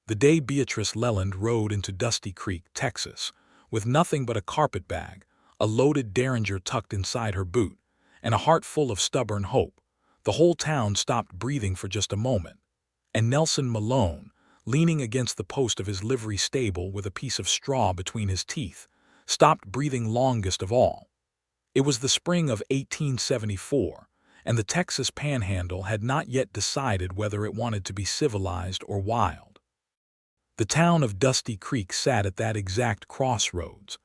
The day Beatrice Leland rode into Dusty Creek, Texas, with nothing but a carpet bag, a loaded derringer tucked inside her boot, and a heart full of stubborn hope, the whole town stopped breathing for just a moment, and Nelson Malone, leaning against the post of his livery stable with a piece of straw between his teeth, stopped breathing longest of all. It was the spring of 1874, and the Texas Panhandle had not yet decided whether it wanted to be civilized or wild. The town of Dusty Creek sat at that exact crossroads,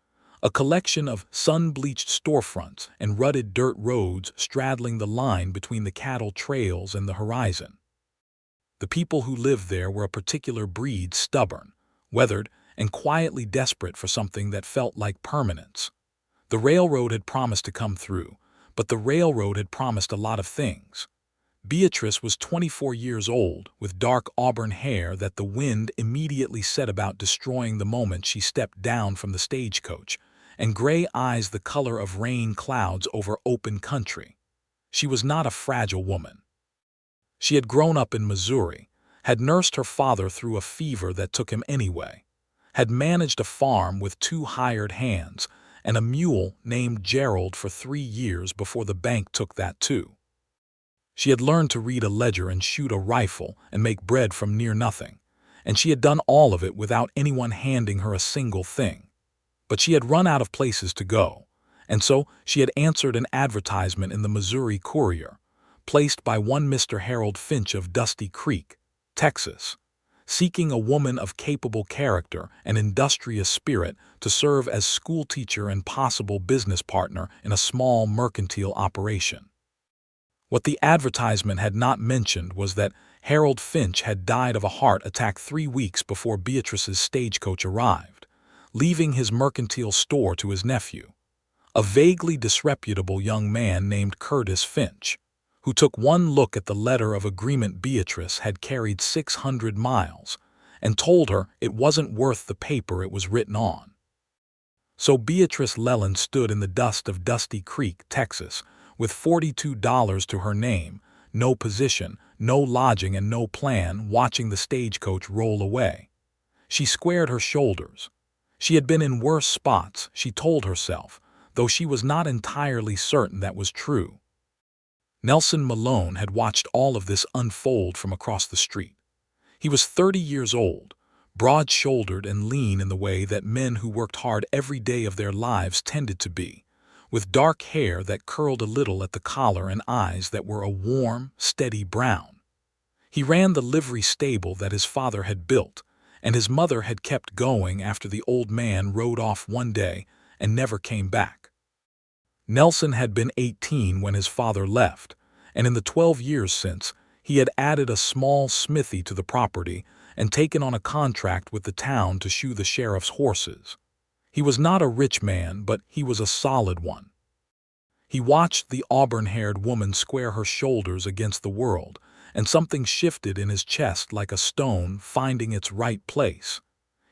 a collection of sun-bleached storefronts and rutted dirt roads straddling the line between the cattle trails and the horizon. The people who lived there were a particular breed, stubborn, weathered, and quietly desperate for something that felt like permanence. The railroad had promised to come through, but the railroad had promised a lot of things. Beatrice was 24 years old, with dark auburn hair that the wind immediately set about destroying the moment she stepped down from the stagecoach, and gray eyes the color of rain clouds over open country. She was not a fragile woman. She had grown up in Missouri, had nursed her father through a fever that took him anyway, had managed a farm with 2 hired hands and a mule named Gerald for 3 years before the bank took that too. She had learned to read a ledger and shoot a rifle and make bread from near nothing, and she had done all of it without anyone handing her a single thing. But she had run out of places to go, and so she had answered an advertisement in the Missouri Courier, placed by one Mr. Harold Finch of Dusty Creek, Texas, seeking a woman of capable character and industrious spirit to serve as schoolteacher and possible business partner in a small mercantile operation. What the advertisement had not mentioned was that Harold Finch had died of a heart attack 3 weeks before Beatrice's stagecoach arrived, leaving his mercantile store to his nephew, a vaguely disreputable young man named Curtis Finch, who took one look at the letter of agreement Beatrice had carried 600 miles and told her it wasn't worth the paper it was written on. So Beatrice Leland stood in the dust of Dusty Creek, Texas, with $42 to her name, no position, no lodging, and no plan, watching the stagecoach roll away. She squared her shoulders. She had been in worse spots, she told herself, though she was not entirely certain that was true. Nelson Malone had watched all of this unfold from across the street. He was 30 years old, broad-shouldered and lean in the way that men who worked hard every day of their lives tended to be, with dark hair that curled a little at the collar and eyes that were a warm, steady brown. He ran the livery stable that his father had built, and his mother had kept going after the old man rode off one day and never came back. Nelson had been 18 when his father left, and in the 12 years since, he had added a small smithy to the property and taken on a contract with the town to shoe the sheriff's horses. He was not a rich man, but he was a solid one. He watched the auburn-haired woman square her shoulders against the world, and something shifted in his chest like a stone finding its right place.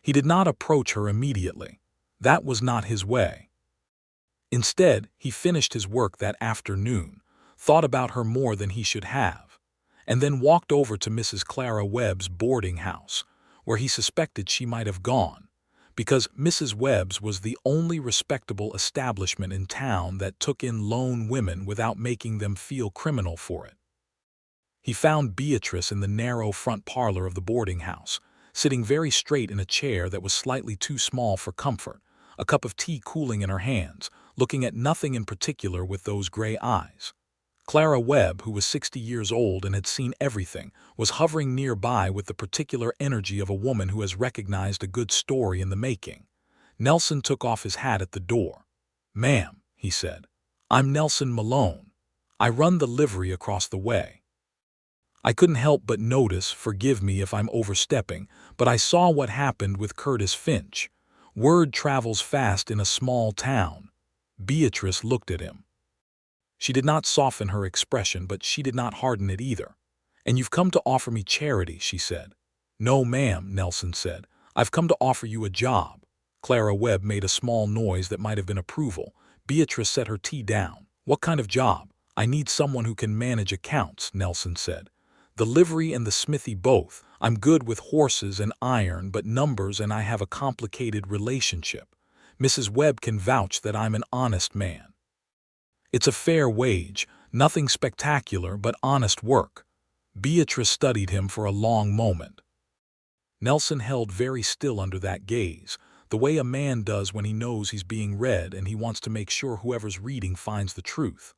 He did not approach her immediately. That was not his way. Instead, he finished his work that afternoon, thought about her more than he should have, and then walked over to Mrs. Clara Webb's boarding house, where he suspected she might have gone, because Mrs. Webb's was the only respectable establishment in town that took in lone women without making them feel criminal for it. He found Beatrice in the narrow front parlor of the boarding house, sitting very straight in a chair that was slightly too small for comfort, a cup of tea cooling in her hands, looking at nothing in particular with those gray eyes. Clara Webb, who was 60 years old and had seen everything, was hovering nearby with the particular energy of a woman who has recognized a good story in the making. Nelson took off his hat at the door. "Ma'am," he said, "I'm Nelson Malone. I run the livery across the way. I couldn't help but notice, forgive me if I'm overstepping, but I saw what happened with Curtis Finch. Word travels fast in a small town." Beatrice looked at him. She did not soften her expression, but she did not harden it either. "And you've come to offer me charity," she said. "No, ma'am," Nelson said. "I've come to offer you a job." Clara Webb made a small noise that might have been approval. Beatrice set her tea down. "What kind of job?" "I need someone who can manage accounts," Nelson said. "The livery and the smithy both. I'm good with horses and iron, but numbers and I have a complicated relationship. Mrs. Webb can vouch that I'm an honest man. It's a fair wage, nothing spectacular but honest work. Beatrice studied him for a long moment. Nelson held very still under that gaze, the way a man does when he knows he's being read and he wants to make sure whoever's reading finds the truth.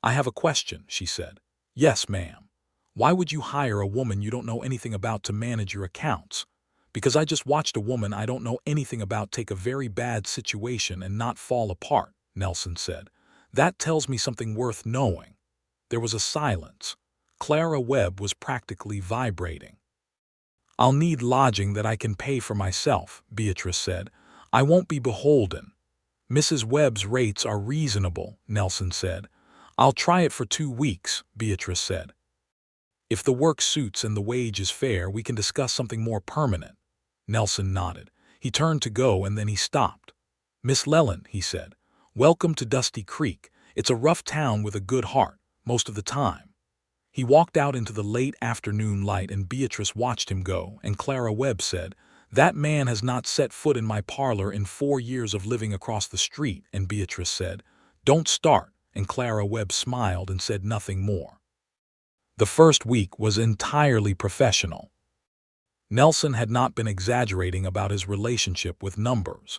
"I have a question," she said. "Yes, ma'am." "Why would you hire a woman you don't know anything about to manage your accounts?" "Because I just watched a woman I don't know anything about take a very bad situation and not fall apart," Nelson said. "That tells me something worth knowing." There was a silence. Clara Webb was practically vibrating. "I'll need lodging that I can pay for myself," Beatrice said. "I won't be beholden." "Mrs. Webb's rates are reasonable," Nelson said. "I'll try it for 2 weeks," Beatrice said. "If the work suits and the wage is fair, we can discuss something more permanent." Nelson nodded. He turned to go and then he stopped. "Miss Leland," he said, "welcome to Dusty Creek. It's a rough town with a good heart, most of the time." He walked out into the late afternoon light and Beatrice watched him go, and Clara Webb said, "That man has not set foot in my parlor in 4 years of living across the street," and Beatrice said, "Don't start," and Clara Webb smiled and said nothing more. The first week was entirely professional. Nelson had not been exaggerating about his relationship with numbers.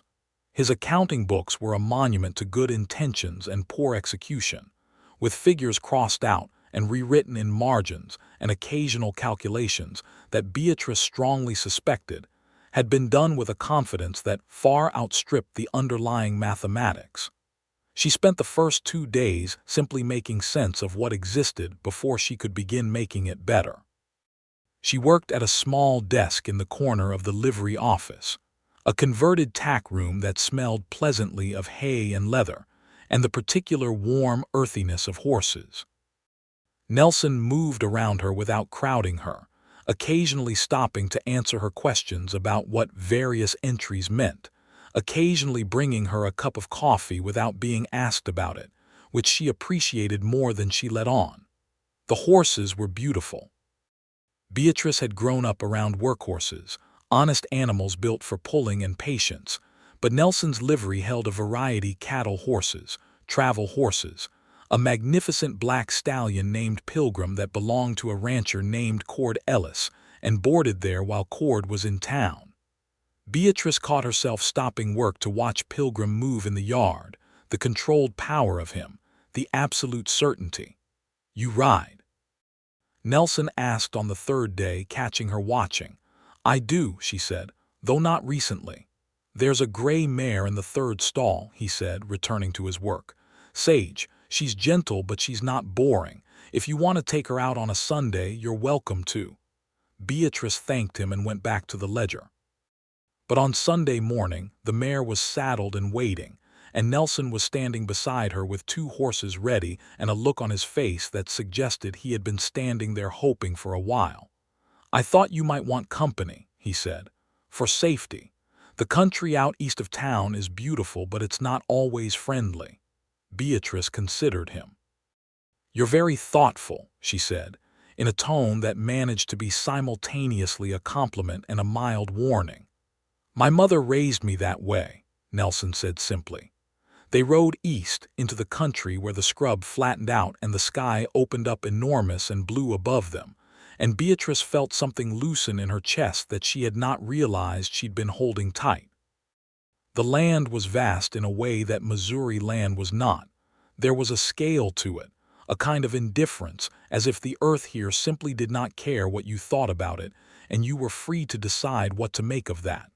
His accounting books were a monument to good intentions and poor execution, with figures crossed out and rewritten in margins and occasional calculations that Beatrice strongly suspected had been done with a confidence that far outstripped the underlying mathematics. She spent the first 2 days simply making sense of what existed before she could begin making it better. She worked at a small desk in the corner of the livery office, a converted tack room that smelled pleasantly of hay and leather, and the particular warm earthiness of horses. Nelson moved around her without crowding her, occasionally stopping to answer her questions about what various entries meant, occasionally bringing her a cup of coffee without being asked about it, which she appreciated more than she let on. The horses were beautiful. Beatrice had grown up around workhorses, honest animals built for pulling and patience, but Nelson's livery held a variety: cattle horses, travel horses, a magnificent black stallion named Pilgrim that belonged to a rancher named Cord Ellis and boarded there while Cord was in town. Beatrice caught herself stopping work to watch Pilgrim move in the yard, the controlled power of him, the absolute certainty. "You ride?" Nelson asked on the 3rd day, catching her watching. "I do," she said, "though not recently." "There's a gray mare in the 3rd stall," he said, returning to his work. "Sage. She's gentle, but she's not boring. If you want to take her out on a Sunday, you're welcome to." Beatrice thanked him and went back to the ledger. But on Sunday morning, the mare was saddled and waiting, and Nelson was standing beside her with 2 horses ready and a look on his face that suggested he had been standing there hoping for a while. "I thought you might want company," he said, "for safety. The country out east of town is beautiful, but it's not always friendly." Beatrice considered him. "You're very thoughtful," she said, in a tone that managed to be simultaneously a compliment and a mild warning. "My mother raised me that way," Nelson said simply. They rode east into the country where the scrub flattened out and the sky opened up enormous and blue above them, and Beatrice felt something loosen in her chest that she had not realized she'd been holding tight. The land was vast in a way that Missouri land was not. There was a scale to it, a kind of indifference, as if the earth here simply did not care what you thought about it, and you were free to decide what to make of that.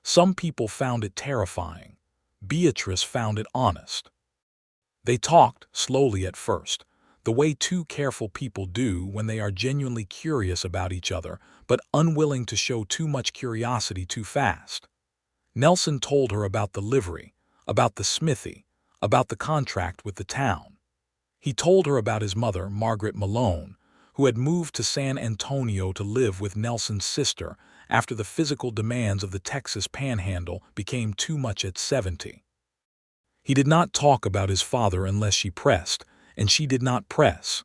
Some people found it terrifying. Beatrice found it honest. They talked, slowly at first, the way 2 careful people do when they are genuinely curious about each other, but unwilling to show too much curiosity too fast. Nelson told her about the livery, about the smithy, about the contract with the town. He told her about his mother, Margaret Malone, who had moved to San Antonio to live with Nelson's sister after the physical demands of the Texas Panhandle became too much at 70. He did not talk about his father unless she pressed, and she did not press.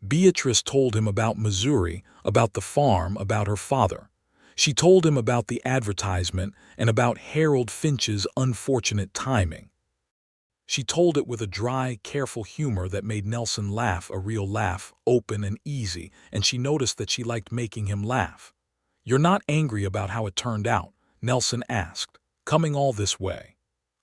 Beatrice told him about Missouri, about the farm, about her father. She told him about the advertisement and about Harold Finch's unfortunate timing. She told it with a dry, careful humor that made Nelson laugh, a real laugh, open and easy, and she noticed that she liked making him laugh. "You're not angry about how it turned out?" Nelson asked, "coming all this way?"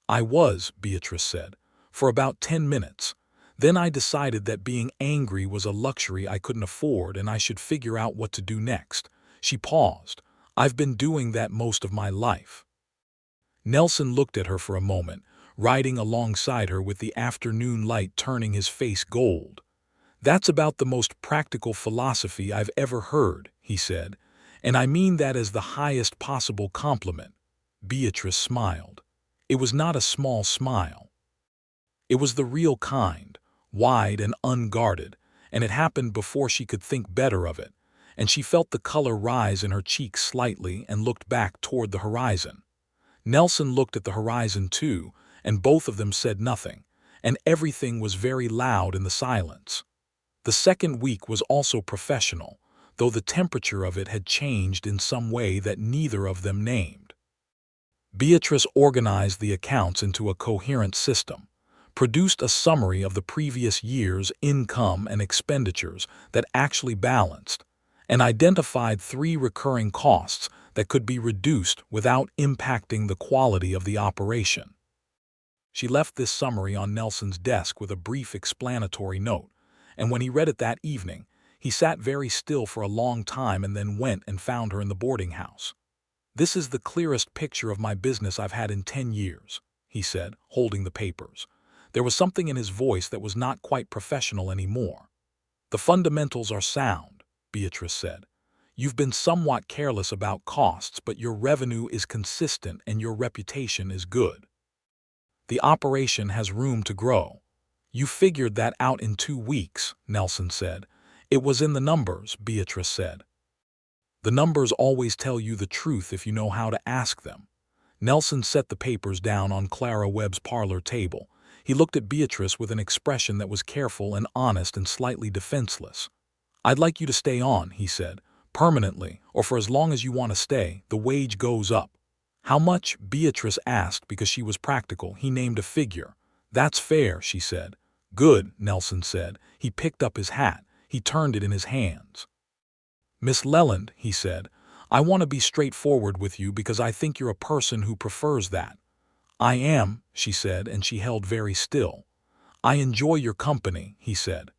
"I was," Beatrice said, "for about 10 minutes. Then I decided that being angry was a luxury I couldn't afford and I should figure out what to do next." She paused. "I've been doing that most of my life." Nelson looked at her for a moment, riding alongside her with the afternoon light turning his face gold. "That's about the most practical philosophy I've ever heard," he said, "and I mean that as the highest possible compliment." Beatrice smiled. It was not a small smile. It was the real kind, wide and unguarded, and it happened before she could think better of it, and she felt the color rise in her cheeks slightly and looked back toward the horizon. Nelson looked at the horizon too, and both of them said nothing, and everything was very loud in the silence. The second week was also professional, though the temperature of it had changed in some way that neither of them named. Beatrice organized the accounts into a coherent system, produced a summary of the previous year's income and expenditures that actually balanced, and identified 3 recurring costs that could be reduced without impacting the quality of the operation. She left this summary on Nelson's desk with a brief explanatory note, and when he read it that evening, he sat very still for a long time and then went and found her in the boarding house. "This is the clearest picture of my business I've had in 10 years, he said, holding the papers. There was something in his voice that was not quite professional anymore. "The fundamentals are sound," Beatrice said. "You've been somewhat careless about costs, but your revenue is consistent and your reputation is good. The operation has room to grow." "You figured that out in 2 weeks, Nelson said. "It was in the numbers," Beatrice said. "The numbers always tell you the truth if you know how to ask them." Nelson set the papers down on Clara Webb's parlor table. He looked at Beatrice with an expression that was careful and honest and slightly defenseless. "I'd like you to stay on," he said, "permanently, or for as long as you want to stay. The wage goes up." "How much?" Beatrice asked because she was practical. He named a figure. "That's fair," she said. "Good," Nelson said. He picked up his hat. He turned it in his hands. "Miss Leland," he said, "I want to be straightforward with you because I think you're a person who prefers that." "I am," she said, and she held very still. "I enjoy your company," he said.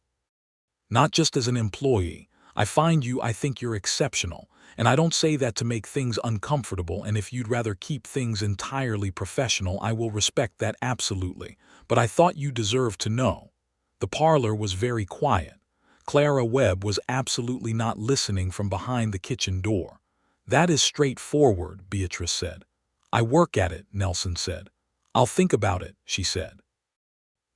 "Not just as an employee. I think you're exceptional, and I don't say that to make things uncomfortable, and if you'd rather keep things entirely professional, I will respect that absolutely, but I thought you deserved to know." The parlor was very quiet. Clara Webb was absolutely not listening from behind the kitchen door. "That is straightforward," Beatrice said. "I work at it," Nelson said. "I'll think about it," she said.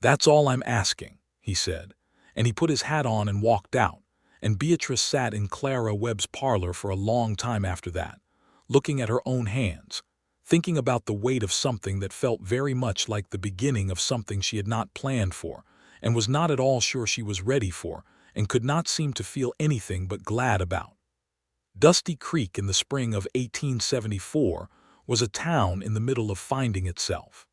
"That's all I'm asking," he said, and he put his hat on and walked out, and Beatrice sat in Clara Webb's parlor for a long time after that, looking at her own hands, thinking about the weight of something that felt very much like the beginning of something she had not planned for, and was not at all sure she was ready for, and could not seem to feel anything but glad about. Dusty Creek in the spring of 1874 was a town in the middle of finding itself.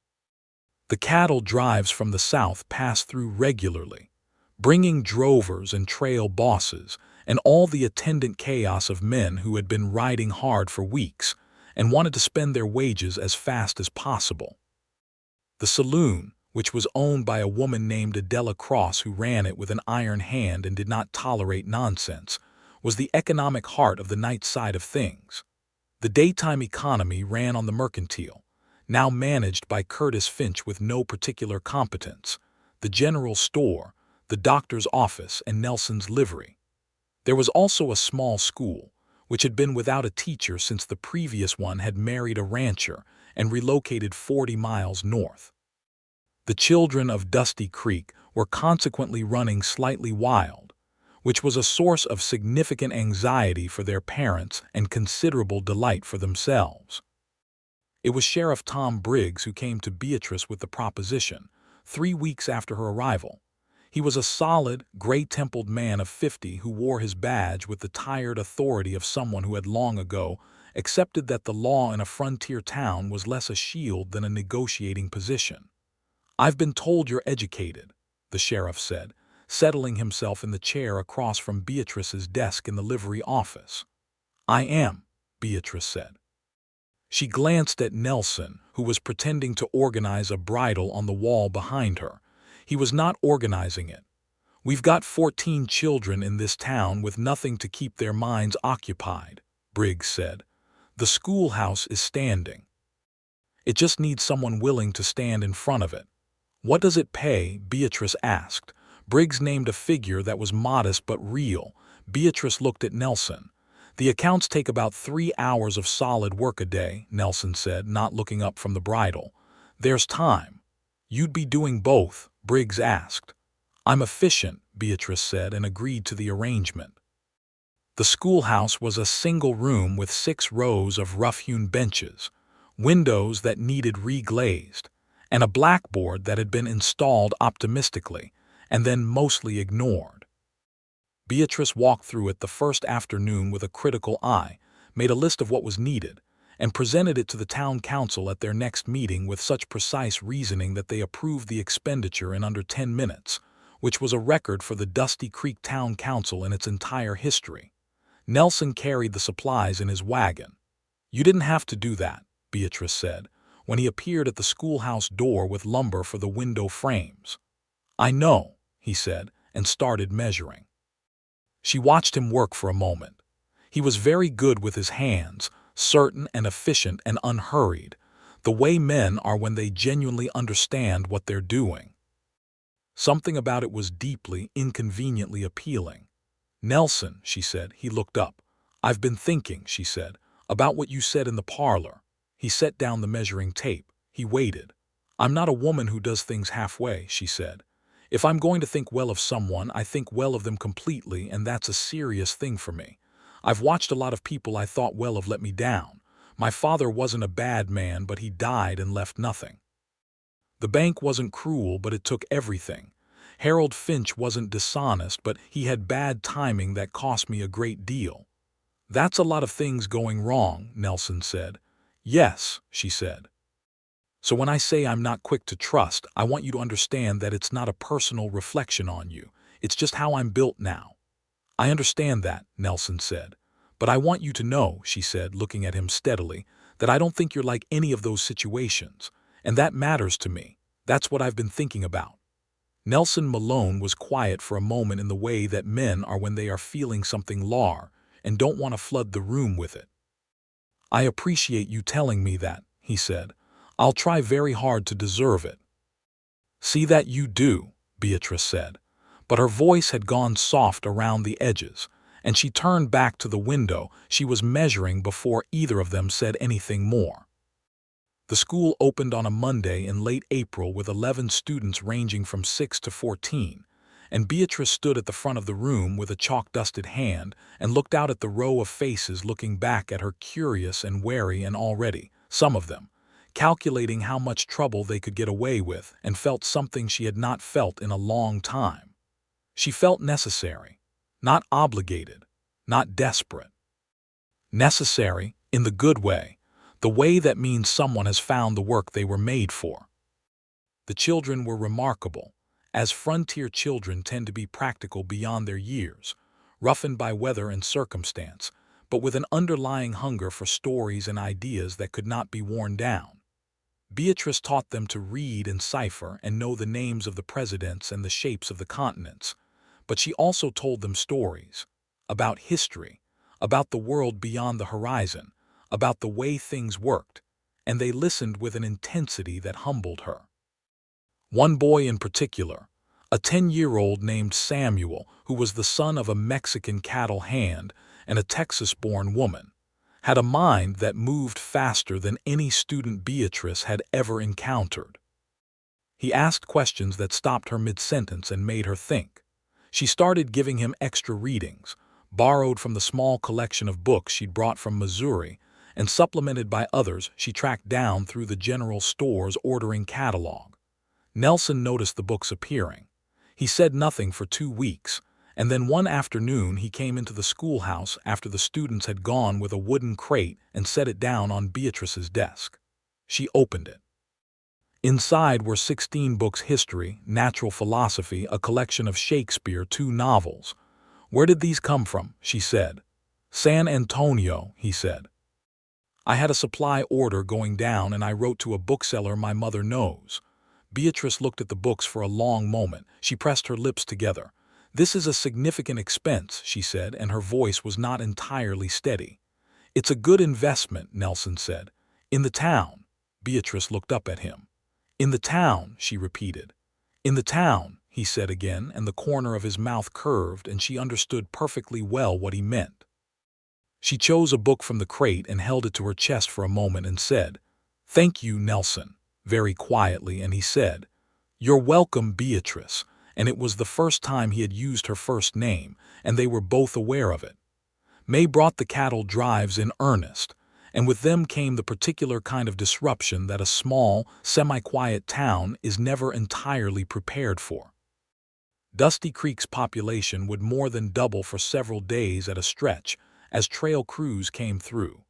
The cattle drives from the south passed through regularly, bringing drovers and trail bosses and all the attendant chaos of men who had been riding hard for weeks and wanted to spend their wages as fast as possible. The saloon, which was owned by a woman named Adela Cross who ran it with an iron hand and did not tolerate nonsense, was the economic heart of the night side of things. The daytime economy ran on the mercantile, now managed by Curtis Finch with no particular competence, the general store, the doctor's office, and Nelson's livery. There was also a small school, which had been without a teacher since the previous one had married a rancher and relocated 40 miles north. The children of Dusty Creek were consequently running slightly wild, which was a source of significant anxiety for their parents and considerable delight for themselves. It was Sheriff Tom Briggs who came to Beatrice with the proposition, 3 weeks after her arrival. He was a solid, gray-templed man of 50 who wore his badge with the tired authority of someone who had long ago accepted that the law in a frontier town was less a shield than a negotiating position. "I've been told you're educated," the sheriff said, settling himself in the chair across from Beatrice's desk in the livery office. "I am," Beatrice said. She glanced at Nelson, who was pretending to organize a bridle on the wall behind her. He was not organizing it. "We've got 14 children in this town with nothing to keep their minds occupied," Briggs said. "The schoolhouse is standing. It just needs someone willing to stand in front of it." "What does it pay?" Beatrice asked. Briggs named a figure that was modest but real. Beatrice looked at Nelson. "The accounts take about 3 hours of solid work a day," Nelson said, not looking up from the bridle. "There's time." "You'd be doing both?" Briggs asked. "I'm efficient," Beatrice said, and agreed to the arrangement. The schoolhouse was a single room with 6 rows of rough-hewn benches, windows that needed reglazed, and a blackboard that had been installed optimistically and then mostly ignored. Beatrice walked through it the first afternoon with a critical eye, made a list of what was needed, and presented it to the town council at their next meeting with such precise reasoning that they approved the expenditure in under 10 minutes, which was a record for the Dusty Creek Town Council in its entire history. Nelson carried the supplies in his wagon. "You didn't have to do that," Beatrice said, when he appeared at the schoolhouse door with lumber for the window frames. "I know," he said, and started measuring. She watched him work for a moment. He was very good with his hands, certain and efficient and unhurried, the way men are when they genuinely understand what they're doing. Something about it was deeply, inconveniently appealing. "Nelson," she said. He looked up. "I've been thinking," she said, "about what you said in the parlor." He set down the measuring tape. He waited. "I'm not a woman who does things halfway," she said. "If I'm going to think well of someone, I think well of them completely, and that's a serious thing for me. I've watched a lot of people I thought well of let me down. My father wasn't a bad man, but he died and left nothing. The bank wasn't cruel, but it took everything. Harold Finch wasn't dishonest, but he had bad timing that cost me a great deal." "That's a lot of things going wrong," Nelson said. "Yes," she said. "So when I say I'm not quick to trust, I want you to understand that it's not a personal reflection on you. It's just how I'm built now." "I understand that," Nelson said. "But I want you to know," she said, looking at him steadily, "that I don't think you're like any of those situations. And that matters to me. That's what I've been thinking about." Nelson Malone was quiet for a moment in the way that men are when they are feeling something large and don't want to flood the room with it. "I appreciate you telling me that," he said. "I'll try very hard to deserve it." "See that you do," Beatrice said. But her voice had gone soft around the edges, and she turned back to the window she was measuring before either of them said anything more. The school opened on a Monday in late April with 11 students ranging from 6 to 14, and Beatrice stood at the front of the room with a chalk-dusted hand and looked out at the row of faces looking back at her, curious and wary, and already, some of them, calculating how much trouble they could get away with, and felt something she had not felt in a long time. She felt necessary, not obligated, not desperate. Necessary, in the good way, the way that means someone has found the work they were made for. The children were remarkable, as frontier children tend to be practical beyond their years, roughened by weather and circumstance, but with an underlying hunger for stories and ideas that could not be worn down. Beatrice taught them to read and cipher and know the names of the presidents and the shapes of the continents, but she also told them stories about history, about the world beyond the horizon, about the way things worked, and they listened with an intensity that humbled her. One boy in particular, a 10-year-old named Samuel, who was the son of a Mexican cattle hand and a Texas-born woman, had a mind that moved faster than any student Beatrice had ever encountered. He asked questions that stopped her mid-sentence and made her think. She started giving him extra readings, borrowed from the small collection of books she'd brought from Missouri, and supplemented by others she tracked down through the general store's ordering catalog. Nelson noticed the books appearing. He said nothing for 2 weeks, and then one afternoon he came into the schoolhouse after the students had gone with a wooden crate and set it down on Beatrice's desk. She opened it. Inside were 16 books: history, natural philosophy, a collection of Shakespeare, 2 novels. "Where did these come from?" she said. "San Antonio," he said. "I had a supply order going down and I wrote to a bookseller my mother knows." Beatrice looked at the books for a long moment. She pressed her lips together. "This is a significant expense," she said, and her voice was not entirely steady. "It's a good investment," Nelson said. "In the town." Beatrice looked up at him. "In the town," she repeated. "In the town," he said again, and the corner of his mouth curved, and she understood perfectly well what he meant. She chose a book from the crate and held it to her chest for a moment and said, "Thank you, Nelson," very quietly, and he said, "You're welcome, Beatrice," and it was the first time he had used her first name, and they were both aware of it. May brought the cattle drives in earnest, and with them came the particular kind of disruption that a small, semi-quiet town is never entirely prepared for. Dusty Creek's population would more than double for several days at a stretch as trail crews came through.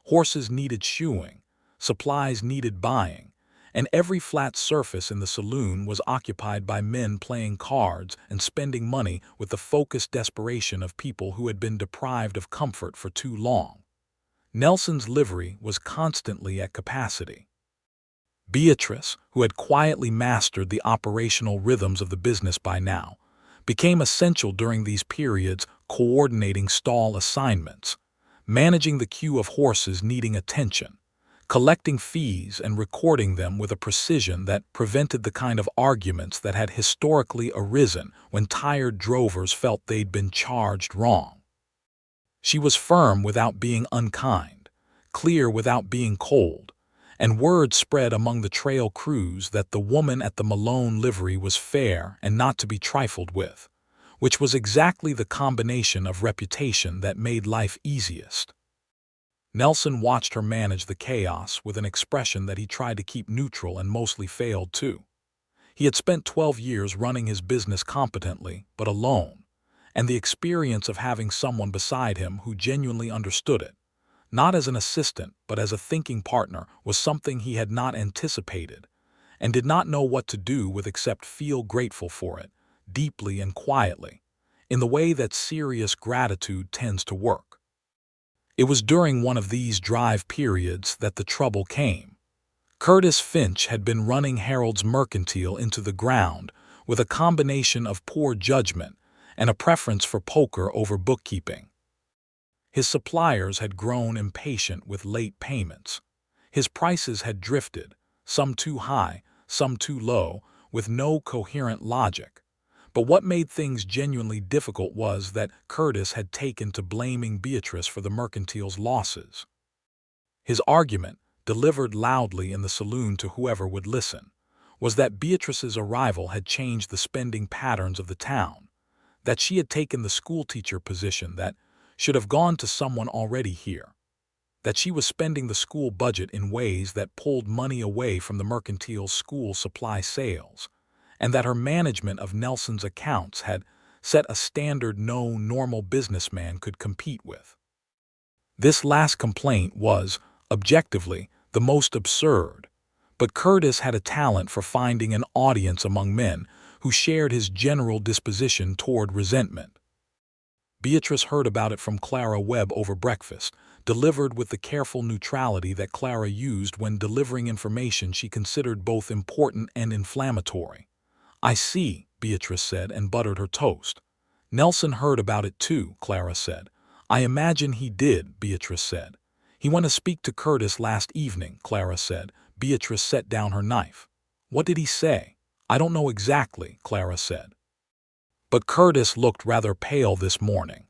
Horses needed shoeing, supplies needed buying, and every flat surface in the saloon was occupied by men playing cards and spending money with the focused desperation of people who had been deprived of comfort for too long. Nelson's livery was constantly at capacity. Beatrice, who had quietly mastered the operational rhythms of the business by now, became essential during these periods, coordinating stall assignments, managing the queue of horses needing attention, collecting fees and recording them with a precision that prevented the kind of arguments that had historically arisen when tired drovers felt they'd been charged wrong. She was firm without being unkind, clear without being cold, and word spread among the trail crews that the woman at the Malone livery was fair and not to be trifled with, which was exactly the combination of reputation that made life easiest. Nelson watched her manage the chaos with an expression that he tried to keep neutral and mostly failed to. He had spent 12 years running his business competently, but alone, and the experience of having someone beside him who genuinely understood it, not as an assistant but as a thinking partner, was something he had not anticipated, and did not know what to do with except feel grateful for it, deeply and quietly, in the way that serious gratitude tends to work. It was during one of these drive periods that the trouble came. Curtis Finch had been running Harold's Mercantile into the ground with a combination of poor judgment and a preference for poker over bookkeeping. His suppliers had grown impatient with late payments. His prices had drifted, some too high, some too low, with no coherent logic. But what made things genuinely difficult was that Curtis had taken to blaming Beatrice for the Mercantile's losses. His argument, delivered loudly in the saloon to whoever would listen, was that Beatrice's arrival had changed the spending patterns of the town, that she had taken the schoolteacher position that should have gone to someone already here, that she was spending the school budget in ways that pulled money away from the Mercantile's school supply sales, and that her management of Nelson's accounts had set a standard no normal businessman could compete with. This last complaint was, objectively, the most absurd, but Curtis had a talent for finding an audience among men who shared his general disposition toward resentment. Beatrice heard about it from Clara Webb over breakfast, delivered with the careful neutrality that Clara used when delivering information she considered both important and inflammatory. "I see," Beatrice said, and buttered her toast. "Nelson heard about it too," Clara said. "I imagine he did," Beatrice said. "He went to speak to Curtis last evening," Clara said. Beatrice set down her knife. "What did he say?" "I don't know exactly," Clara said. But Curtis looked rather pale this morning.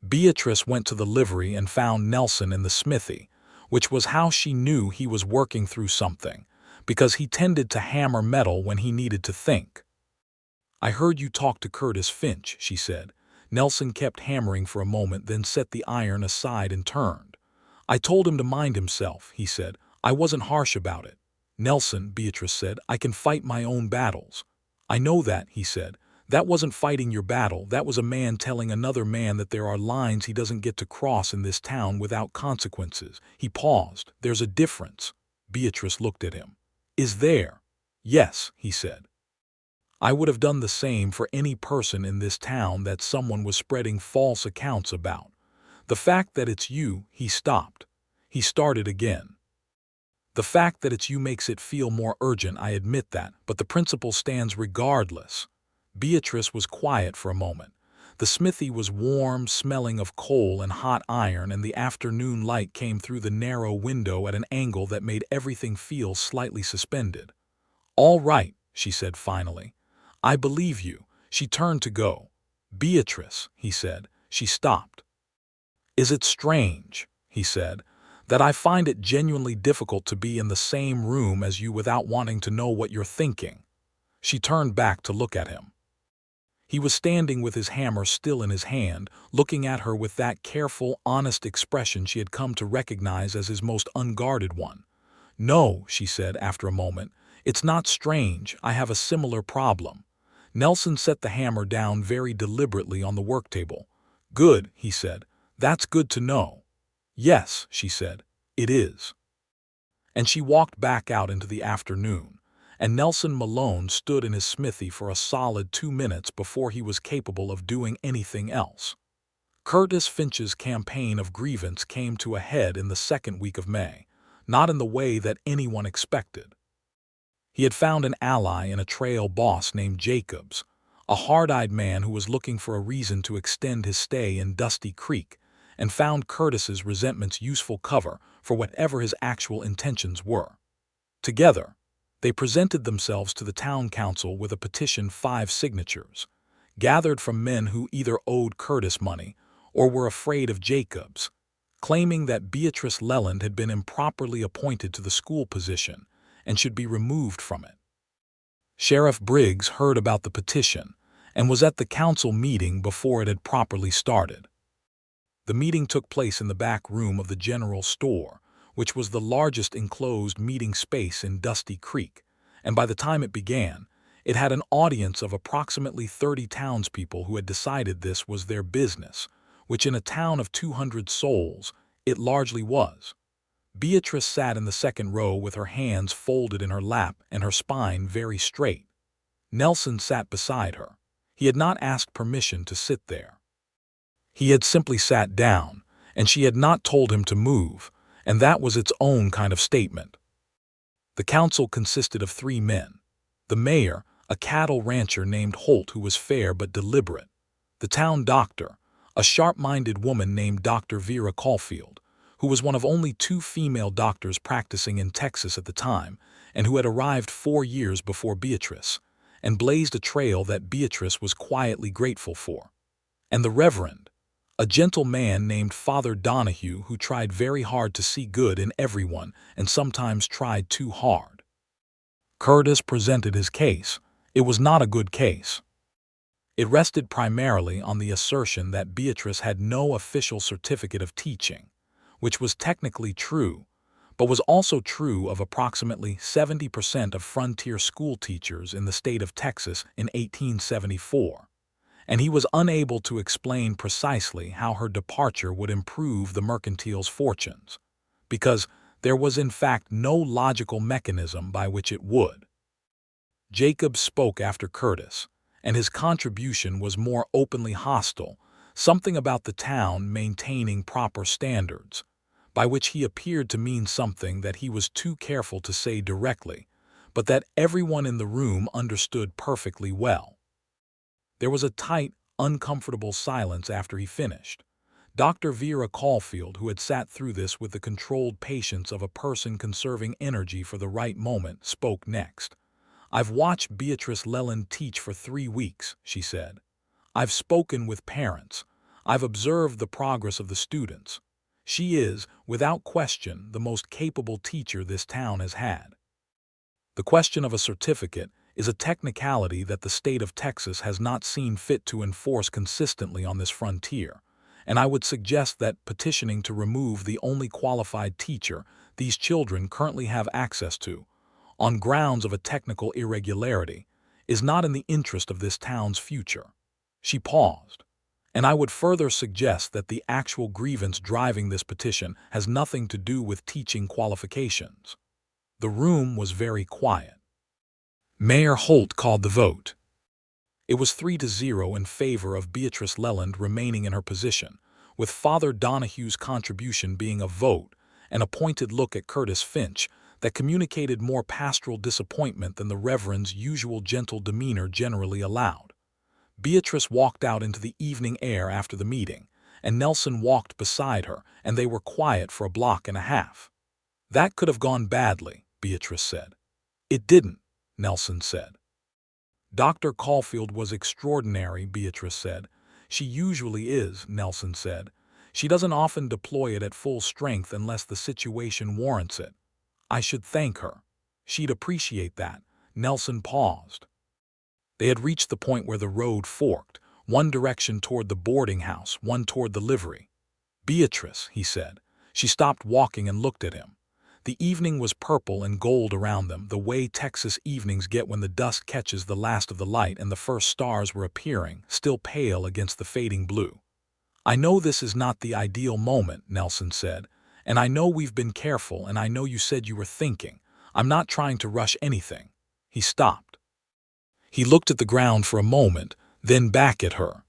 Beatrice went to the livery and found Nelson in the smithy, which was how she knew he was working through something, because he tended to hammer metal when he needed to think. "I heard you talk to Curtis Finch," she said. Nelson kept hammering for a moment, then set the iron aside and turned. "I told him to mind himself," he said. "I wasn't harsh about it." "Nelson," Beatrice said, "I can fight my own battles." "I know that," he said. That wasn't fighting your battle, that was a man telling another man that there are lines he doesn't get to cross in this town without consequences. He paused. There's a difference. Beatrice looked at him. Is there? Yes, he said. I would have done the same for any person in this town that someone was spreading false accounts about. The fact that it's you, he stopped. He started again. The fact that it's you makes it feel more urgent, I admit that, but the principle stands regardless. Beatrice was quiet for a moment. The smithy was warm, smelling of coal and hot iron, and the afternoon light came through the narrow window at an angle that made everything feel slightly suspended. All right, she said finally. I believe you. She turned to go. Beatrice, he said. She stopped. Is it strange, he said, that I find it genuinely difficult to be in the same room as you without wanting to know what you're thinking? She turned back to look at him. He was standing with his hammer still in his hand, looking at her with that careful, honest expression she had come to recognize as his most unguarded one. No, she said after a moment, it's not strange. I have a similar problem. Nelson set the hammer down very deliberately on the work table. Good, he said. That's good to know. Yes, she said, it is. And she walked back out into the afternoon, and Nelson Malone stood in his smithy for a solid 2 minutes before he was capable of doing anything else. Curtis Finch's campaign of grievance came to a head in the second week of May, not in the way that anyone expected. He had found an ally in a trail boss named Jacobs, a hard-eyed man who was looking for a reason to extend his stay in Dusty Creek, and found Curtis's resentments useful cover for whatever his actual intentions were. Together, they presented themselves to the town council with a petition 5 signatures, gathered from men who either owed Curtis money or were afraid of Jacobs, claiming that Beatrice Leland had been improperly appointed to the school position and should be removed from it. Sheriff Briggs heard about the petition and was at the council meeting before it had properly started. The meeting took place in the back room of the general store, which was the largest enclosed meeting space in Dusty Creek, and by the time it began, it had an audience of approximately 30 townspeople who had decided this was their business, which in a town of 200 souls, it largely was. Beatrice sat in the second row with her hands folded in her lap and her spine very straight. Nelson sat beside her. He had not asked permission to sit there. He had simply sat down, and she had not told him to move, and that was its own kind of statement. The council consisted of 3 men. The mayor, a cattle rancher named Holt who was fair but deliberate. The town doctor, a sharp-minded woman named Dr. Vera Caulfield, who was one of only 2 female doctors practicing in Texas at the time and who had arrived 4 years before Beatrice, and blazed a trail that Beatrice was quietly grateful for. And the Reverend, a gentle man named Father Donahue who tried very hard to see good in everyone and sometimes tried too hard. Curtis presented his case. It was not a good case. It rested primarily on the assertion that Beatrice had no official certificate of teaching, which was technically true, but was also true of approximately 70% of frontier school teachers in the state of Texas in 1874, and he was unable to explain precisely how her departure would improve the mercantile's fortunes, because there was in fact no logical mechanism by which it would. Jacob spoke after Curtis, and his contribution was more openly hostile, something about the town maintaining proper standards, by which he appeared to mean something that he was too careful to say directly, but that everyone in the room understood perfectly well. There was a tight, uncomfortable silence after he finished. Dr. Vera Caulfield, who had sat through this with the controlled patience of a person conserving energy for the right moment, spoke next. I've watched Beatrice Leland teach for 3 weeks, she said. I've spoken with parents. I've observed the progress of the students. She is, without question, the most capable teacher this town has had. The question of a certificate is a technicality that the state of Texas has not seen fit to enforce consistently on this frontier, and I would suggest that petitioning to remove the only qualified teacher these children currently have access to, on grounds of a technical irregularity, is not in the interest of this town's future. She paused. And I would further suggest that the actual grievance driving this petition has nothing to do with teaching qualifications. The room was very quiet. Mayor Holt called the vote. It was 3-0 in favor of Beatrice Leland remaining in her position, with Father Donahue's contribution being a vote, and a pointed look at Curtis Finch that communicated more pastoral disappointment than the Reverend's usual gentle demeanor generally allowed. Beatrice walked out into the evening air after the meeting, and Nelson walked beside her, and they were quiet for a block and a half. "That could have gone badly," Beatrice said. "It didn't," Nelson said. "Dr. Caulfield was extraordinary," Beatrice said. "She usually is," Nelson said. "She doesn't often deploy it at full strength unless the situation warrants it. I should thank her. She'd appreciate that." Nelson paused. They had reached the point where the road forked, one direction toward the boarding house, one toward the livery. "Beatrice," he said. She stopped walking and looked at him. The evening was purple and gold around them, the way Texas evenings get when the dust catches the last of the light and the first stars were appearing, still pale against the fading blue. "I know this is not the ideal moment," Nelson said, "and I know we've been careful, and I know you said you were thinking. I'm not trying to rush anything." He stopped. He looked at the ground for a moment, then back at her.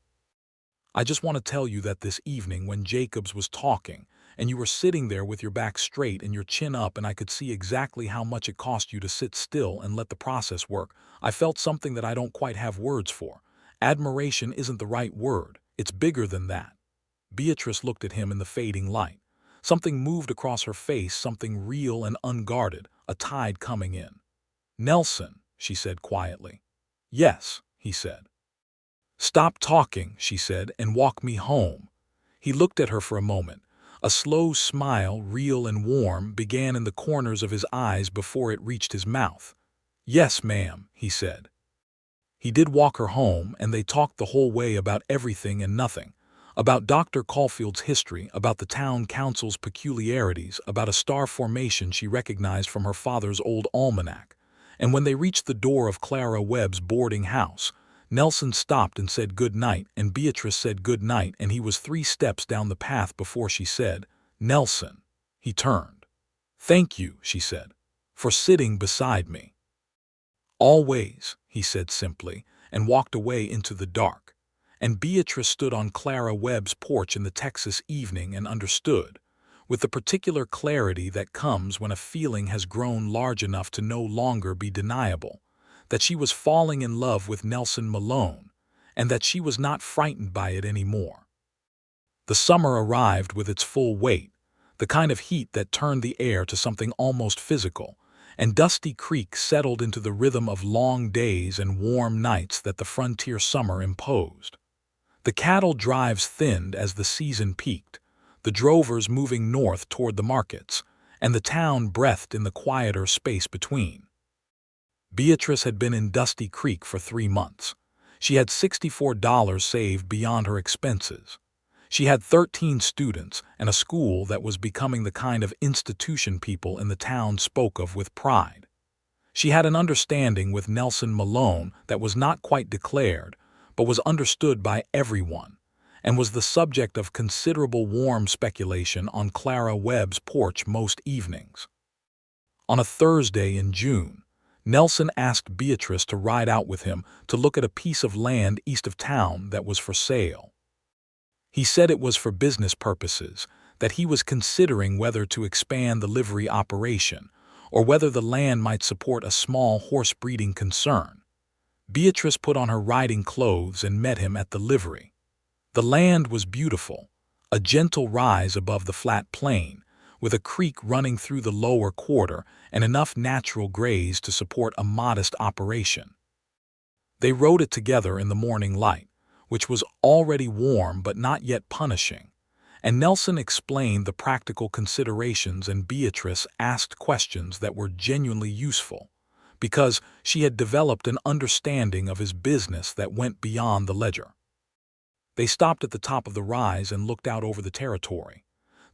"I just want to tell you that this evening when Jacobs was talking, and you were sitting there with your back straight and your chin up, and I could see exactly how much it cost you to sit still and let the process work, I felt something that I don't quite have words for. Admiration isn't the right word. It's bigger than that." Beatrice looked at him in the fading light. Something moved across her face, something real and unguarded, a tide coming in. "Nelson," she said quietly. "Yes," he said. "Stop talking," she said, "and walk me home." He looked at her for a moment. A slow smile, real and warm, began in the corners of his eyes before it reached his mouth. "Yes, ma'am," he said. He did walk her home, and they talked the whole way about everything and nothing. About Dr. Caulfield's history, about the town council's peculiarities, about a star formation she recognized from her father's old almanac. And when they reached the door of Clara Webb's boarding house, Nelson stopped and said good night, and Beatrice said good night, and he was 3 steps down the path before she said, "Nelson." He turned. "Thank you," she said, "for sitting beside me." "Always," he said simply, and walked away into the dark. And Beatrice stood on Clara Webb's porch in the Texas evening and understood, with the particular clarity that comes when a feeling has grown large enough to no longer be deniable, that she was falling in love with Nelson Malone, and that she was not frightened by it anymore. The summer arrived with its full weight, the kind of heat that turned the air to something almost physical, and Dusty Creek settled into the rhythm of long days and warm nights that the frontier summer imposed. The cattle drives thinned as the season peaked, the drovers moving north toward the markets, and the town breathed in the quieter space between. Beatrice had been in Dusty Creek for 3 months. She had $64 saved beyond her expenses. She had 13 students and a school that was becoming the kind of institution people in the town spoke of with pride. She had an understanding with Nelson Malone that was not quite declared, but was understood by everyone, and was the subject of considerable warm speculation on Clara Webb's porch most evenings. On a Thursday in June, Nelson asked Beatrice to ride out with him to look at a piece of land east of town that was for sale. He said it was for business purposes, that he was considering whether to expand the livery operation, or whether the land might support a small horse breeding concern. Beatrice put on her riding clothes and met him at the livery. The land was beautiful, a gentle rise above the flat plain, with a creek running through the lower quarter and enough natural graze to support a modest operation. They rode it together in the morning light, which was already warm but not yet punishing, and Nelson explained the practical considerations and Beatrice asked questions that were genuinely useful, because she had developed an understanding of his business that went beyond the ledger. They stopped at the top of the rise and looked out over the territory.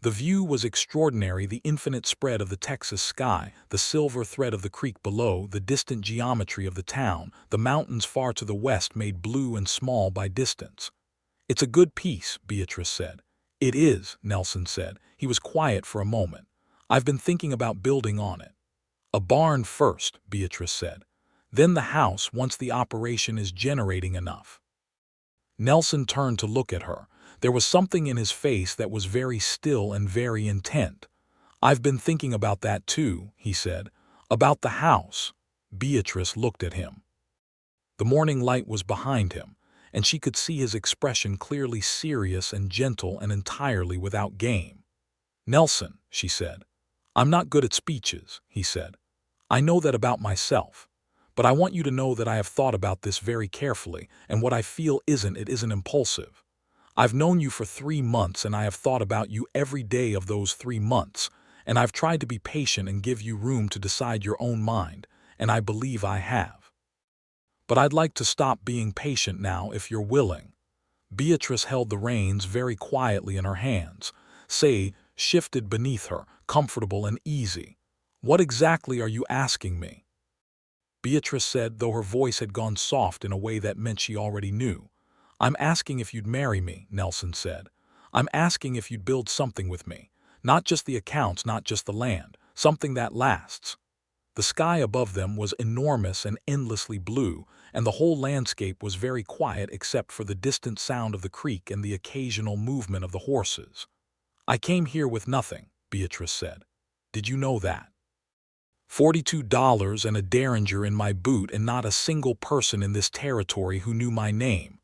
The view was extraordinary, the infinite spread of the Texas sky, the silver thread of the creek below, the distant geometry of the town, the mountains far to the west made blue and small by distance. "It's a good piece," Beatrice said. "It is," Nelson said. He was quiet for a moment. "I've been thinking about building on it." "A barn first," Beatrice said. "Then the house once the operation is generating enough." Nelson turned to look at her. There was something in his face that was very still and very intent. "I've been thinking about that too," he said. "About the house." Beatrice looked at him. The morning light was behind him, and she could see his expression clearly serious and gentle and entirely without game. "Nelson," she said. "I'm not good at speeches," he said. "I know that about myself. But I want you to know that I have thought about this very carefully, and what I feel isn't impulsive. I've known you for 3 months, and I have thought about you every day of those 3 months, and I've tried to be patient and give you room to decide your own mind, and I believe I have. But I'd like to stop being patient now if you're willing." Beatrice held the reins very quietly in her hands, shifted beneath her, comfortable and easy. "What exactly are you asking me?" Beatrice said, though her voice had gone soft in a way that meant she already knew. "I'm asking if you'd marry me," Nelson said. "I'm asking if you'd build something with me. Not just the accounts, not just the land. Something that lasts." The sky above them was enormous and endlessly blue, and the whole landscape was very quiet except for the distant sound of the creek and the occasional movement of the horses. "I came here with nothing," Beatrice said. "Did you know that? $42 and a derringer in my boot, and not a single person in this territory who knew my name."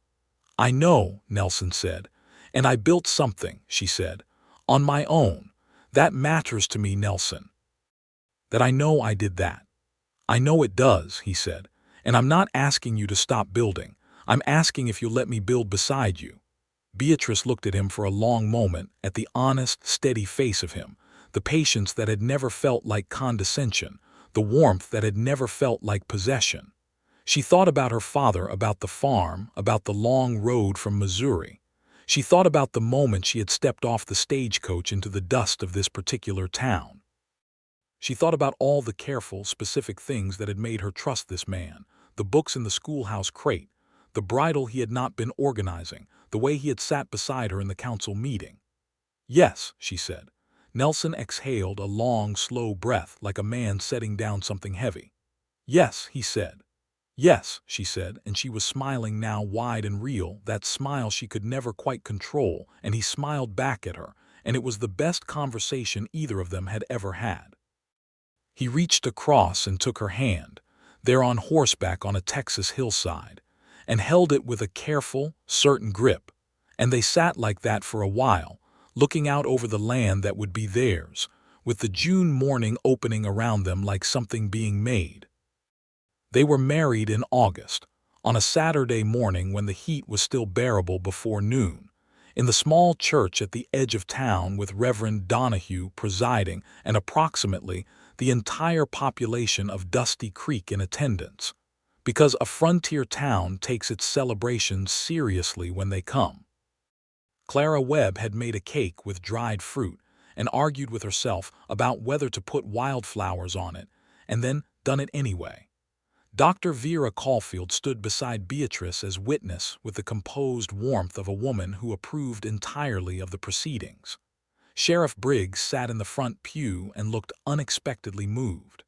"I know," Nelson said. "And I built something," she said, "on my own. That matters to me, Nelson. That I know I did that." "I know it does," he said. "And I'm not asking you to stop building. I'm asking if you'll let me build beside you." Beatrice looked at him for a long moment, at the honest, steady face of him, the patience that had never felt like condescension, the warmth that had never felt like possession. She thought about her father, about the farm, about the long road from Missouri. She thought about the moment she had stepped off the stagecoach into the dust of this particular town. She thought about all the careful, specific things that had made her trust this man, the books in the schoolhouse crate, the bridal he had not been organizing, the way he had sat beside her in the council meeting. "Yes," she said. Nelson exhaled a long, slow breath like a man setting down something heavy. "Yes," he said. "Yes," she said, and she was smiling now, wide and real, that smile she could never quite control, and he smiled back at her, and it was the best conversation either of them had ever had. He reached across and took her hand, there on horseback on a Texas hillside, and held it with a careful, certain grip, and they sat like that for a while, looking out over the land that would be theirs, with the June morning opening around them like something being made. They were married in August, on a Saturday morning when the heat was still bearable before noon, in the small church at the edge of town with Reverend Donahue presiding and approximately the entire population of Dusty Creek in attendance, because a frontier town takes its celebrations seriously when they come. Clara Webb had made a cake with dried fruit and argued with herself about whether to put wildflowers on it, and then done it anyway. Dr. Vera Caulfield stood beside Beatrice as witness with the composed warmth of a woman who approved entirely of the proceedings. Sheriff Briggs sat in the front pew and looked unexpectedly moved.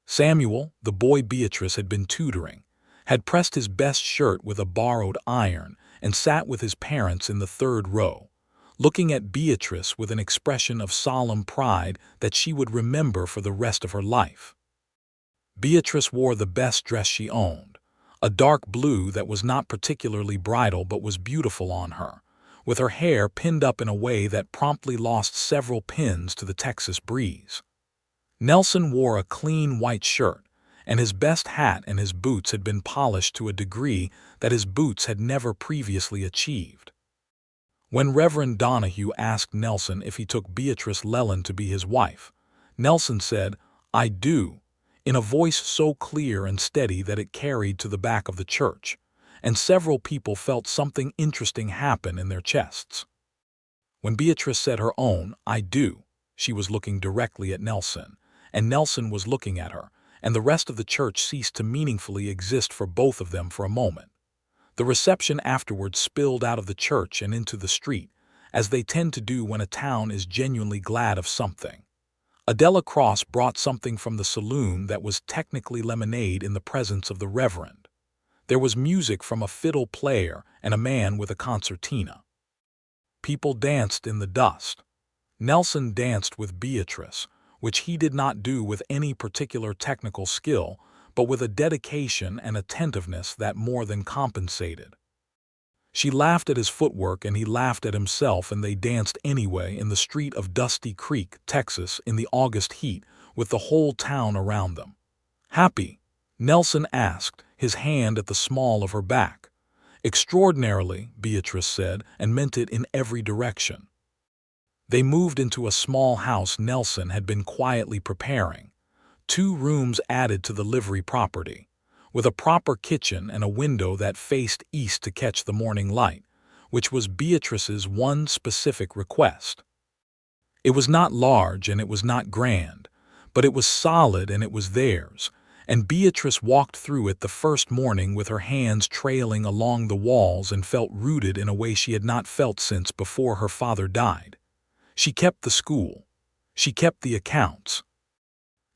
Samuel, the boy Beatrice had been tutoring, had pressed his best shirt with a borrowed iron and sat with his parents in the third row, looking at Beatrice with an expression of solemn pride that she would remember for the rest of her life. Beatrice wore the best dress she owned, a dark blue that was not particularly bridal but was beautiful on her, with her hair pinned up in a way that promptly lost several pins to the Texas breeze. Nelson wore a clean white shirt, and his best hat and his boots had been polished to a degree that his boots had never previously achieved. When Reverend Donahue asked Nelson if he took Beatrice Leland to be his wife, Nelson said, "I do," in a voice so clear and steady that it carried to the back of the church, and several people felt something interesting happen in their chests. When Beatrice said her own, "I do," she was looking directly at Nelson, and Nelson was looking at her, and the rest of the church ceased to meaningfully exist for both of them for a moment. The reception afterwards spilled out of the church and into the street, as they tend to do when a town is genuinely glad of something. Adela Cross brought something from the saloon that was technically lemonade in the presence of the Reverend. There was music from a fiddle player and a man with a concertina. People danced in the dust. Nelson danced with Beatrice, which he did not do with any particular technical skill, but with a dedication and attentiveness that more than compensated. She laughed at his footwork and he laughed at himself, and they danced anyway in the street of Dusty Creek, Texas, in the August heat, with the whole town around them. "Happy?" Nelson asked, his hand at the small of her back. "Extraordinarily," Beatrice said, and meant it in every direction. They moved into a small house Nelson had been quietly preparing. 2 rooms added to the livery property, with a proper kitchen and a window that faced east to catch the morning light, which was Beatrice's one specific request. It was not large and it was not grand, but it was solid and it was theirs, and Beatrice walked through it the first morning with her hands trailing along the walls and felt rooted in a way she had not felt since before her father died. She kept the school. She kept the accounts.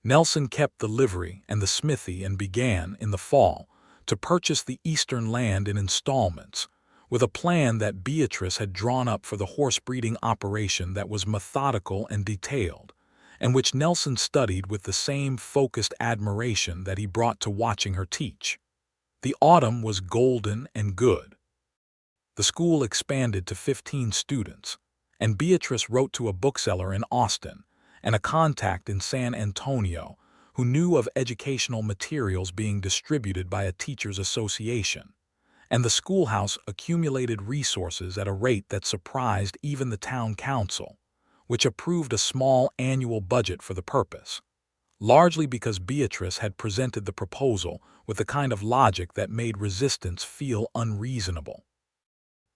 Nelson kept the livery and the smithy and began, in the fall, to purchase the eastern land in installments, with a plan that Beatrice had drawn up for the horse-breeding operation that was methodical and detailed, and which Nelson studied with the same focused admiration that he brought to watching her teach. The autumn was golden and good. The school expanded to 15 students, and Beatrice wrote to a bookseller in Austin and a contact in San Antonio who knew of educational materials being distributed by a teachers' association, and the schoolhouse accumulated resources at a rate that surprised even the town council, which approved a small annual budget for the purpose, largely because Beatrice had presented the proposal with the kind of logic that made resistance feel unreasonable.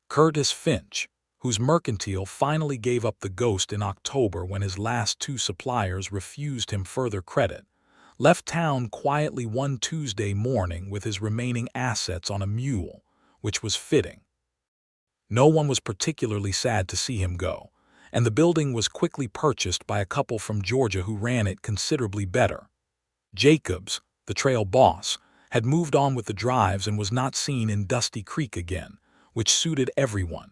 Curtis Finch, whose mercantile finally gave up the ghost in October when his last 2 suppliers refused him further credit, left town quietly one Tuesday morning with his remaining assets on a mule, which was fitting. No one was particularly sad to see him go, and the building was quickly purchased by a couple from Georgia who ran it considerably better. Jacobs, the trail boss, had moved on with the drives and was not seen in Dusty Creek again, which suited everyone.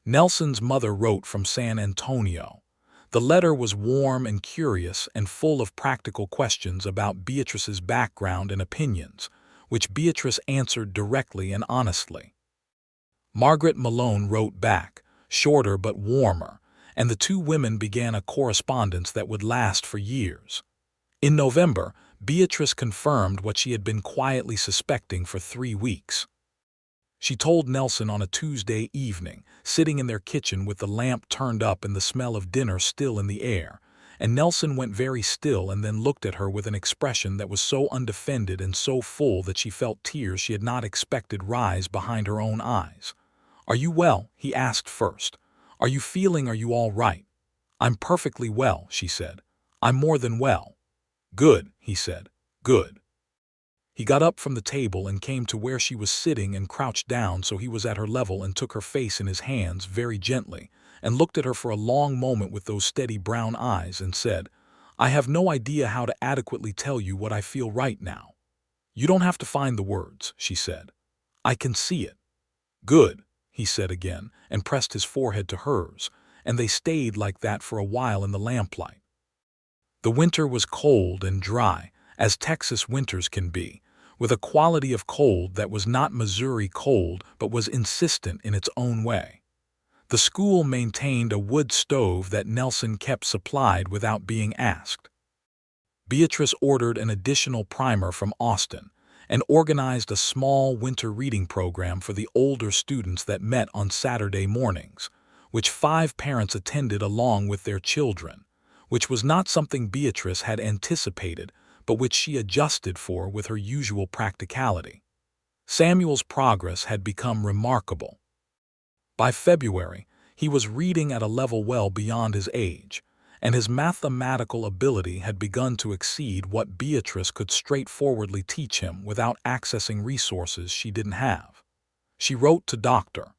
Nelson's mother wrote from San Antonio. The letter was warm and curious and full of practical questions about Beatrice's background and opinions, which Beatrice answered directly and honestly. Margaret Malone wrote back, shorter but warmer, and the 2 women began a correspondence that would last for years. In November, Beatrice confirmed what she had been quietly suspecting for 3 weeks. She told Nelson on a Tuesday evening, sitting in their kitchen with the lamp turned up and the smell of dinner still in the air, and Nelson went very still and then looked at her with an expression that was so undefended and so full that she felt tears she had not expected rise behind her own eyes. "Are you well?" he asked first. Are you all right?" "I'm perfectly well," she said. "I'm more than well." "Good," he said. "Good." He got up from the table and came to where she was sitting and crouched down so he was at her level and took her face in his hands very gently and looked at her for a long moment with those steady brown eyes and said, "I have no idea how to adequately tell you what I feel right now." "You don't have to find the words," she said. "I can see it." "Good," he said again and pressed his forehead to hers, and they stayed like that for a while in the lamplight. The winter was cold and dry, as Texas winters can be, with a quality of cold that was not Missouri cold but was insistent in its own way. The school maintained a wood stove that Nelson kept supplied without being asked. Beatrice ordered an additional primer from Austin and organized a small winter reading program for the older students that met on Saturday mornings, which 5 parents attended along with their children, which was not something Beatrice had anticipated but which she adjusted for with her usual practicality. Samuel's progress had become remarkable. By February, He was reading at a level well beyond his age, and his mathematical ability had begun to exceed what Beatrice could straightforwardly teach him without accessing resources she didn't have. She wrote to Dr.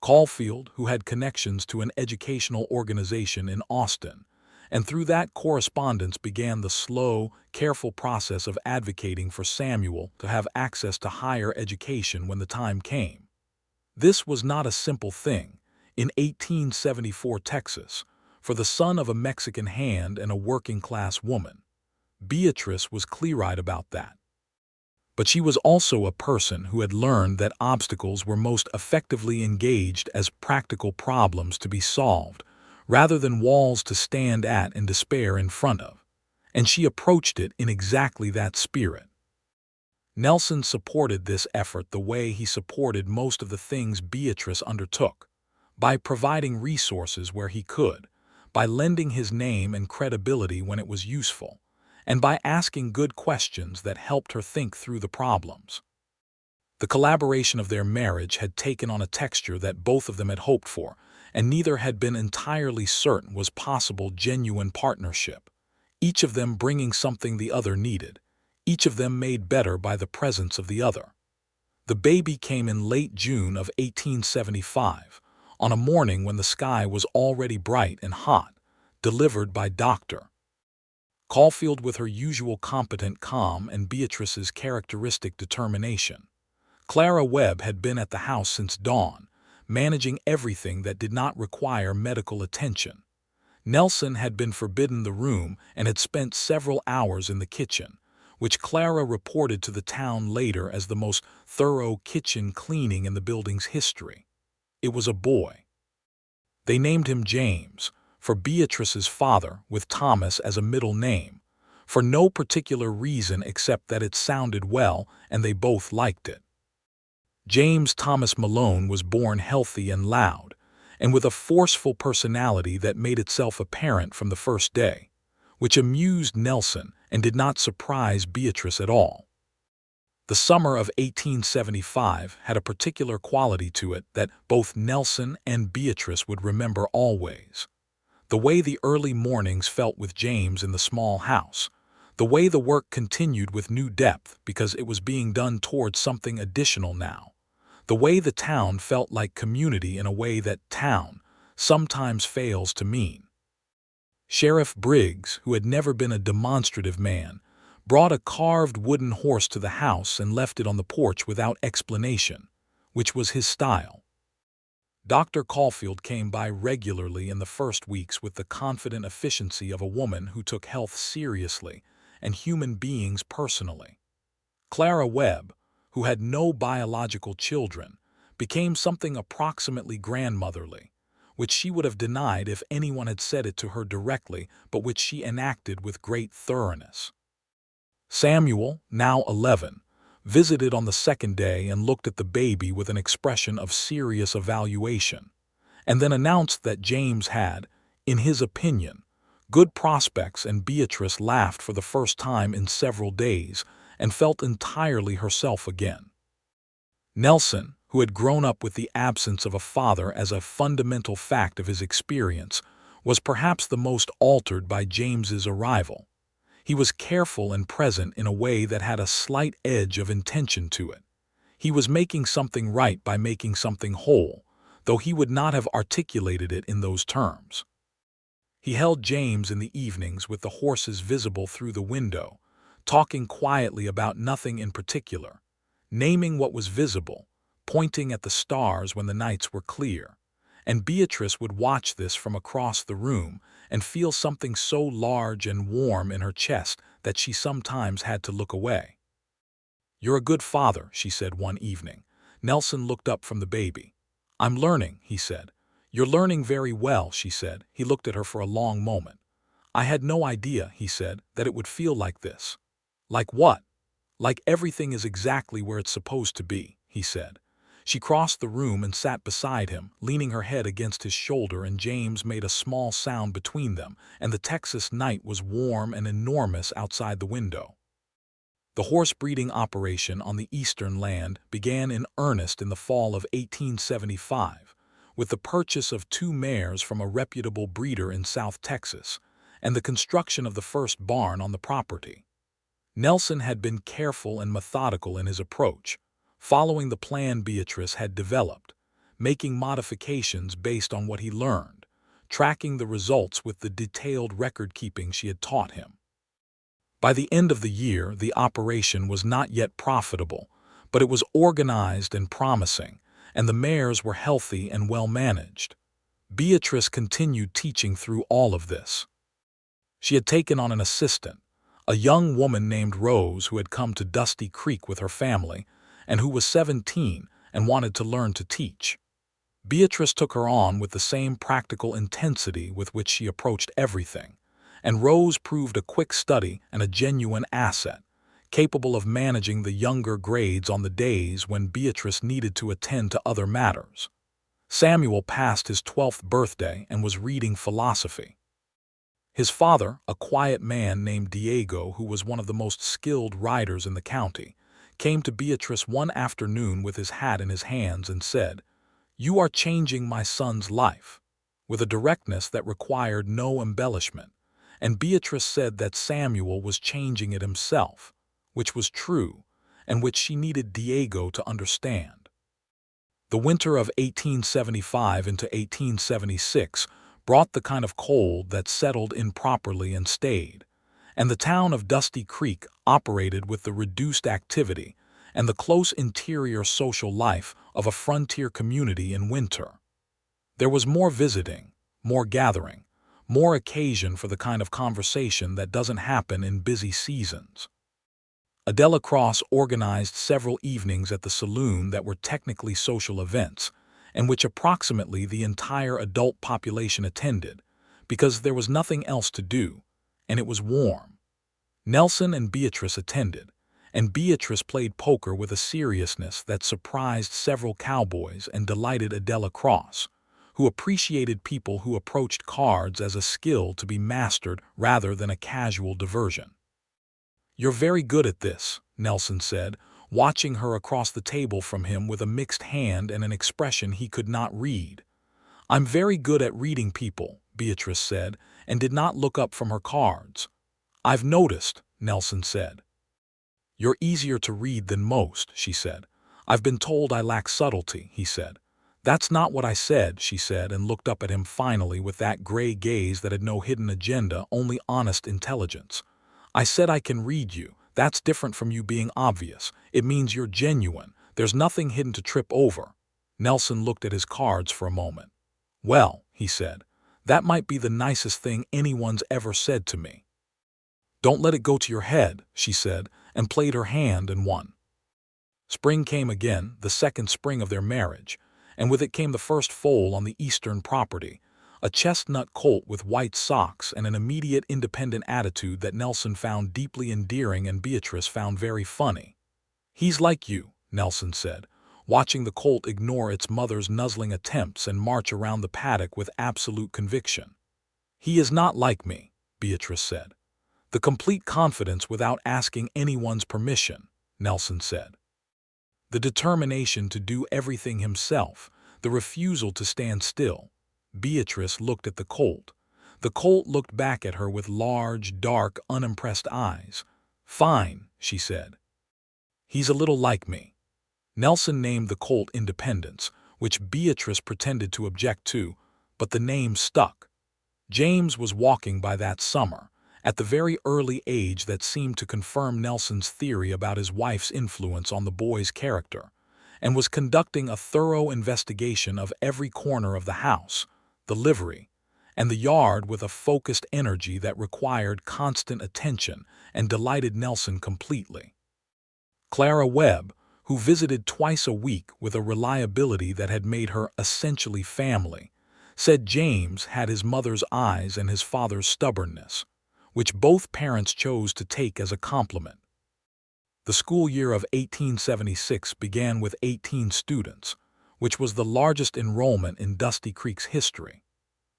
Caulfield, who had connections to an educational organization in Austin, and through that correspondence began the slow, careful process of advocating for Samuel to have access to higher education when the time came. This was not a simple thing. In 1874 Texas, for the son of a Mexican hand and a working-class woman. Beatrice was clear-eyed about that. But she was also a person who had learned that obstacles were most effectively engaged as practical problems to be solved, rather than walls to stand at and despair in front of. And she approached it in exactly that spirit. Nelson supported this effort the way he supported most of the things Beatrice undertook, by providing resources where he could, by lending his name and credibility when it was useful, and by asking good questions that helped her think through the problems. The collaboration of their marriage had taken on a texture that both of them had hoped for, and neither had been entirely certain was possible genuine partnership, each of them bringing something the other needed, each of them made better by the presence of the other. The baby came in late June of 1875, on a morning when the sky was already bright and hot, delivered by Dr. Caulfield with her usual competent calm and Beatrice's characteristic determination. Clara Webb had been at the house since dawn, managing everything that did not require medical attention. Nelson had been forbidden the room and had spent several hours in the kitchen, which Clara reported to the town later as the most thorough kitchen cleaning in the building's history. It was a boy. They named him James, for Beatrice's father, with Thomas as a middle name, for no particular reason except that it sounded well and they both liked it. James Thomas Malone was born healthy and loud, and with a forceful personality that made itself apparent from the first day, which amused Nelson and did not surprise Beatrice at all. The summer of 1875 had a particular quality to it that both Nelson and Beatrice would remember always. The way the early mornings felt with James in the small house, the way the work continued with new depth because it was being done towards something additional now, the way the town felt like community in a way that town sometimes fails to mean. Sheriff Briggs, who had never been a demonstrative man, brought a carved wooden horse to the house and left it on the porch without explanation, which was his style. Dr. Caulfield came by regularly in the first weeks with the confident efficiency of a woman who took health seriously and human beings personally. Clara Webb, who had no biological children, became something approximately grandmotherly, which she would have denied if anyone had said it to her directly, but which she enacted with great thoroughness. Samuel, now 11, visited on the second day and looked at the baby with an expression of serious evaluation, and then announced that James had, in his opinion, good prospects, and Beatrice laughed for the first time in several days and felt entirely herself again. Nelson, who had grown up with the absence of a father as a fundamental fact of his experience, was perhaps the most altered by James's arrival. He was careful and present in a way that had a slight edge of intention to it. He was making something right by making something whole, though he would not have articulated it in those terms. He held James in the evenings with the horses visible through the window, talking quietly about nothing in particular, naming what was visible, pointing at the stars when the nights were clear, and Beatrice would watch this from across the room and feel something so large and warm in her chest that she sometimes had to look away. "You're a good father," she said one evening. Nelson looked up from the baby. "I'm learning," he said. "You're learning very well," she said. He looked at her for a long moment. "I had no idea," he said, "that it would feel like this." "Like what?" "Like everything is exactly where it's supposed to be," he said. She crossed the room and sat beside him, leaning her head against his shoulder, and James made a small sound between them, and the Texas night was warm and enormous outside the window. The horse breeding operation on the eastern land began in earnest in the fall of 1875, with the purchase of 2 mares from a reputable breeder in South Texas and the construction of the first barn on the property. Nelson had been careful and methodical in his approach, following the plan Beatrice had developed, making modifications based on what he learned, tracking the results with the detailed record-keeping she had taught him. By the end of the year, the operation was not yet profitable, but it was organized and promising, and the mares were healthy and well-managed. Beatrice continued teaching through all of this. She had taken on an assistant, a young woman named Rose who had come to Dusty Creek with her family and who was 17 and wanted to learn to teach. Beatrice took her on with the same practical intensity with which she approached everything, and Rose proved a quick study and a genuine asset, capable of managing the younger grades on the days when Beatrice needed to attend to other matters. Samuel passed his 12th birthday and was reading philosophy. His father, a quiet man named Diego who was one of the most skilled riders in the county, came to Beatrice one afternoon with his hat in his hands and said, "You are changing my son's life," with a directness that required no embellishment, and Beatrice said that Samuel was changing it himself, which was true, and which she needed Diego to understand. The winter of 1875 into 1876 brought the kind of cold that settled in properly and stayed, and the town of Dusty Creek operated with the reduced activity and the close interior social life of a frontier community in winter. There was more visiting, more gathering, more occasion for the kind of conversation that doesn't happen in busy seasons. Adela Cross organized several evenings at the saloon that were technically social events, and which approximately the entire adult population attended, because there was nothing else to do, and it was warm. Nelson and Beatrice attended, and Beatrice played poker with a seriousness that surprised several cowboys and delighted Adela Cross, who appreciated people who approached cards as a skill to be mastered rather than a casual diversion. "You're very good at this," Nelson said, watching her across the table from him with a mixed hand and an expression he could not read. "I'm very good at reading people," Beatrice said, and did not look up from her cards. "I've noticed," Nelson said. "You're easier to read than most," she said. "I've been told I lack subtlety," he said. "That's not what I said," she said, and looked up at him finally with that gray gaze that had no hidden agenda, only honest intelligence. "I said I can read you. That's different from you being obvious. It means you're genuine. There's nothing hidden to trip over." Nelson looked at his cards for a moment. "Well," he said, "that might be the nicest thing anyone's ever said to me." "Don't let it go to your head," she said, and played her hand and won. Spring came again, the second spring of their marriage, and with it came the first foal on the eastern property, a chestnut colt with white socks and an immediate independent attitude that Nelson found deeply endearing and Beatrice found very funny. "He's like you," Nelson said, watching the colt ignore its mother's nuzzling attempts and march around the paddock with absolute conviction. "He is not like me," Beatrice said. "The complete confidence without asking anyone's permission," Nelson said. "The determination to do everything himself, the refusal to stand still." Beatrice looked at the colt. The colt looked back at her with large, dark, unimpressed eyes. "Fine," she said. "He's a little like me." Nelson named the colt Independence, which Beatrice pretended to object to, but the name stuck. James was walking by that summer, at the very early age that seemed to confirm Nelson's theory about his wife's influence on the boy's character, and was conducting a thorough investigation of every corner of the house, the livery, and the yard with a focused energy that required constant attention and delighted Nelson completely. Clara Webb, who visited twice a week with a reliability that had made her essentially family, said James had his mother's eyes and his father's stubbornness, which both parents chose to take as a compliment. The school year of 1876 began with 18 students, which was the largest enrollment in Dusty Creek's history.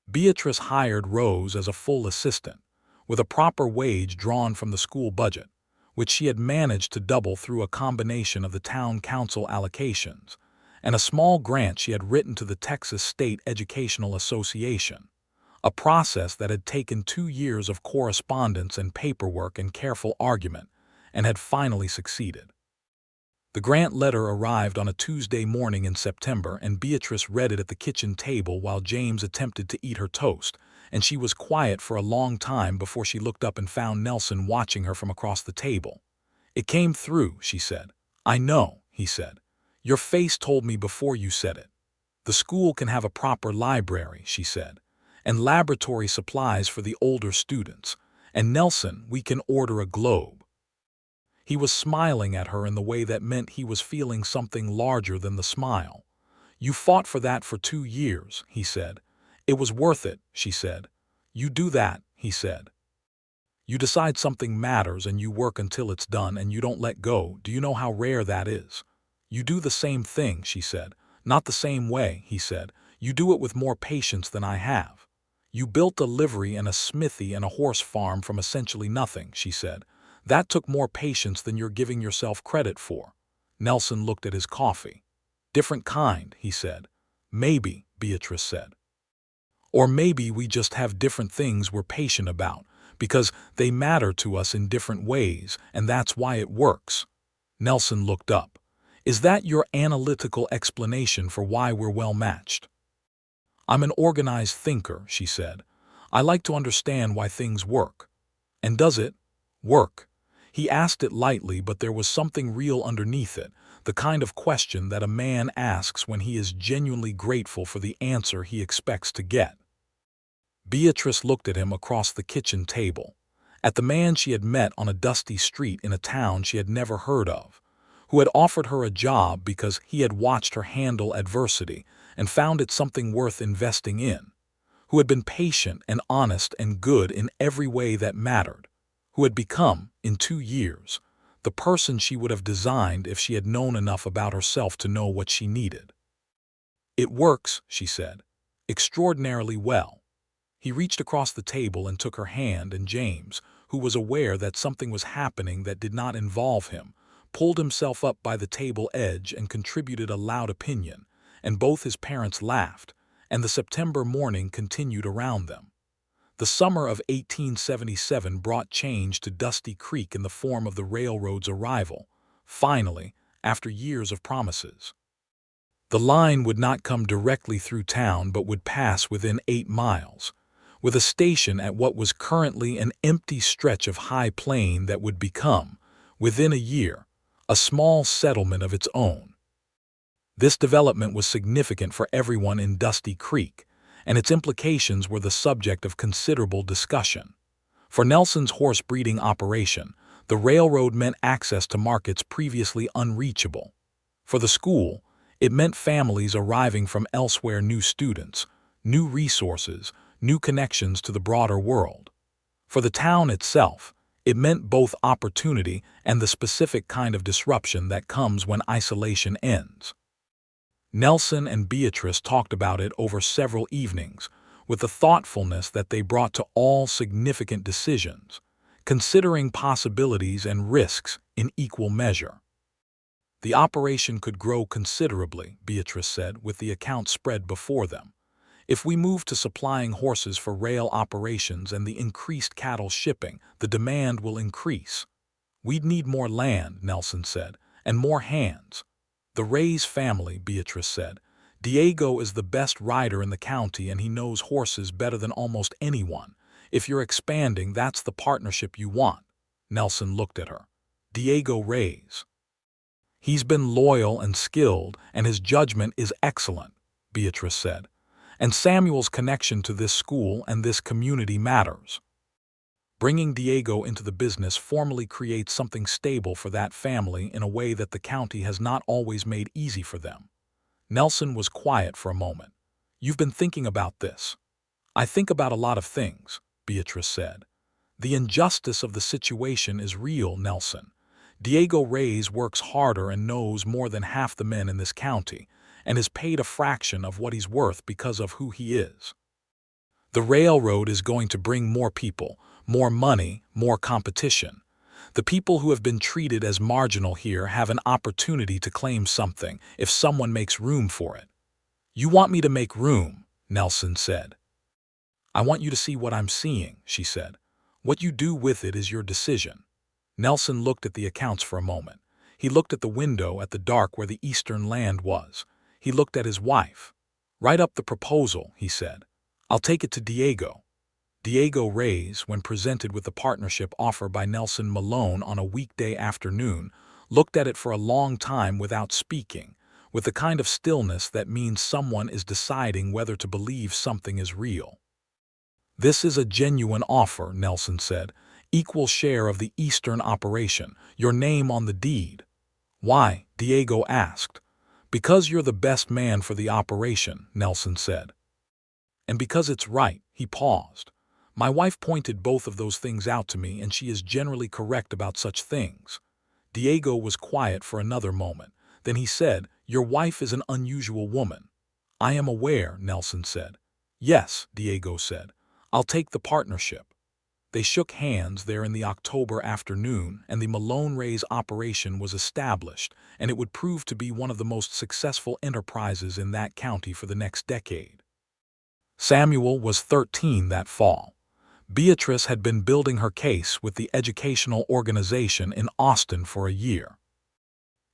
Beatrice hired Rose as a full assistant, with a proper wage drawn from the school budget, which she had managed to double through a combination of the town council allocations, and a small grant she had written to the Texas State Educational Association, a process that had taken 2 years of correspondence and paperwork and careful argument, and had finally succeeded. The grant letter arrived on a Tuesday morning in September, and Beatrice read it at the kitchen table while James attempted to eat her toast, and she was quiet for a long time before she looked up and found Nelson watching her from across the table. "It came through," she said. "I know," he said. "Your face told me before you said it. The school can have a proper library," she said, "and laboratory supplies for the older students. And Nelson, we can order a globe." He was smiling at her in the way that meant he was feeling something larger than the smile. "You fought for that for 2 years," he said. "It was worth it," she said. "You do that," he said. "You decide something matters and you work until it's done and you don't let go. Do you know how rare that is?" "You do the same thing," she said. "Not the same way," he said. "You do it with more patience than I have." "You built a livery and a smithy and a horse farm from essentially nothing," she said. "That took more patience than you're giving yourself credit for." Nelson looked at his coffee. "Different kind," he said. "Maybe," Beatrice said. "Or maybe we just have different things we're patient about, because they matter to us in different ways, and that's why it works." Nelson looked up. "Is that your analytical explanation for why we're well matched?" "I'm an organized thinker," she said. "I like to understand why things work." "And does it work?" He asked it lightly, but there was something real underneath it, the kind of question that a man asks when he is genuinely grateful for the answer he expects to get. Beatrice looked at him across the kitchen table, at the man she had met on a dusty street in a town she had never heard of, who had offered her a job because he had watched her handle adversity and found it something worth investing in, who had been patient and honest and good in every way that mattered, who had become, in 2 years, the person she would have designed if she had known enough about herself to know what she needed. "It works," she said, "extraordinarily well." He reached across the table and took her hand, and James, who was aware that something was happening that did not involve him, pulled himself up by the table edge and contributed a loud opinion, and both his parents laughed, and the September morning continued around them. The summer of 1877 brought change to Dusty Creek in the form of the railroad's arrival, finally, after years of promises. The line would not come directly through town but would pass within 8 miles, with a station at what was currently an empty stretch of high plain that would become, within a year, a small settlement of its own. This development was significant for everyone in Dusty Creek, and its implications were the subject of considerable discussion. For Nelson's horse breeding operation, the railroad meant access to markets previously unreachable. For the school, it meant families arriving from elsewhere, new students, new resources, new connections to the broader world. For the town itself, it meant both opportunity and the specific kind of disruption that comes when isolation ends. Nelson and Beatrice talked about it over several evenings, with the thoughtfulness that they brought to all significant decisions, considering possibilities and risks in equal measure. "The operation could grow considerably," Beatrice said, with the account spread before them. "If we move to supplying horses for rail operations and the increased cattle shipping, the demand will increase." "We'd need more land," Nelson said, "and more hands." "The Reyes family," Beatrice said. "Diego is the best rider in the county and he knows horses better than almost anyone. If you're expanding, that's the partnership you want." Nelson looked at her. "Diego Reyes." "He's been loyal and skilled, and his judgment is excellent," Beatrice said. "And Samuel's connection to this school and this community matters. Bringing Diego into the business formally creates something stable for that family in a way that the county has not always made easy for them." Nelson was quiet for a moment. "You've been thinking about this." "I think about a lot of things," Beatrice said. "The injustice of the situation is real, Nelson. Diego Reyes works harder and knows more than half the men in this county, and is paid a fraction of what he's worth because of who he is. The railroad is going to bring more people, more money, more competition. The people who have been treated as marginal here have an opportunity to claim something if someone makes room for it. You want me to make room, Nelson said. I want you to see what I'm seeing, she said. What you do with it is your decision. Nelson looked at the accounts for a moment. He looked at the window at the dark where the eastern land was. He looked at his wife. Write up the proposal, he said. I'll take it to Diego. Diego Reyes, when presented with the partnership offer by Nelson Malone on a weekday afternoon, looked at it for a long time without speaking, with the kind of stillness that means someone is deciding whether to believe something is real. This is a genuine offer, Nelson said. Equal share of the Eastern operation, your name on the deed. Why? Diego asked. Because you're the best man for the operation, Nelson said. And because it's right, he paused. My wife pointed both of those things out to me, and she is generally correct about such things. Diego was quiet for another moment. Then he said, Your wife is an unusual woman. I am aware, Nelson said. Yes, Diego said. I'll take the partnership. They shook hands there in the October afternoon, and the Malone Reyes operation was established, and it would prove to be one of the most successful enterprises in that county for the next decade. Samuel was 13 that fall. Beatrice had been building her case with the educational organization in Austin for a year.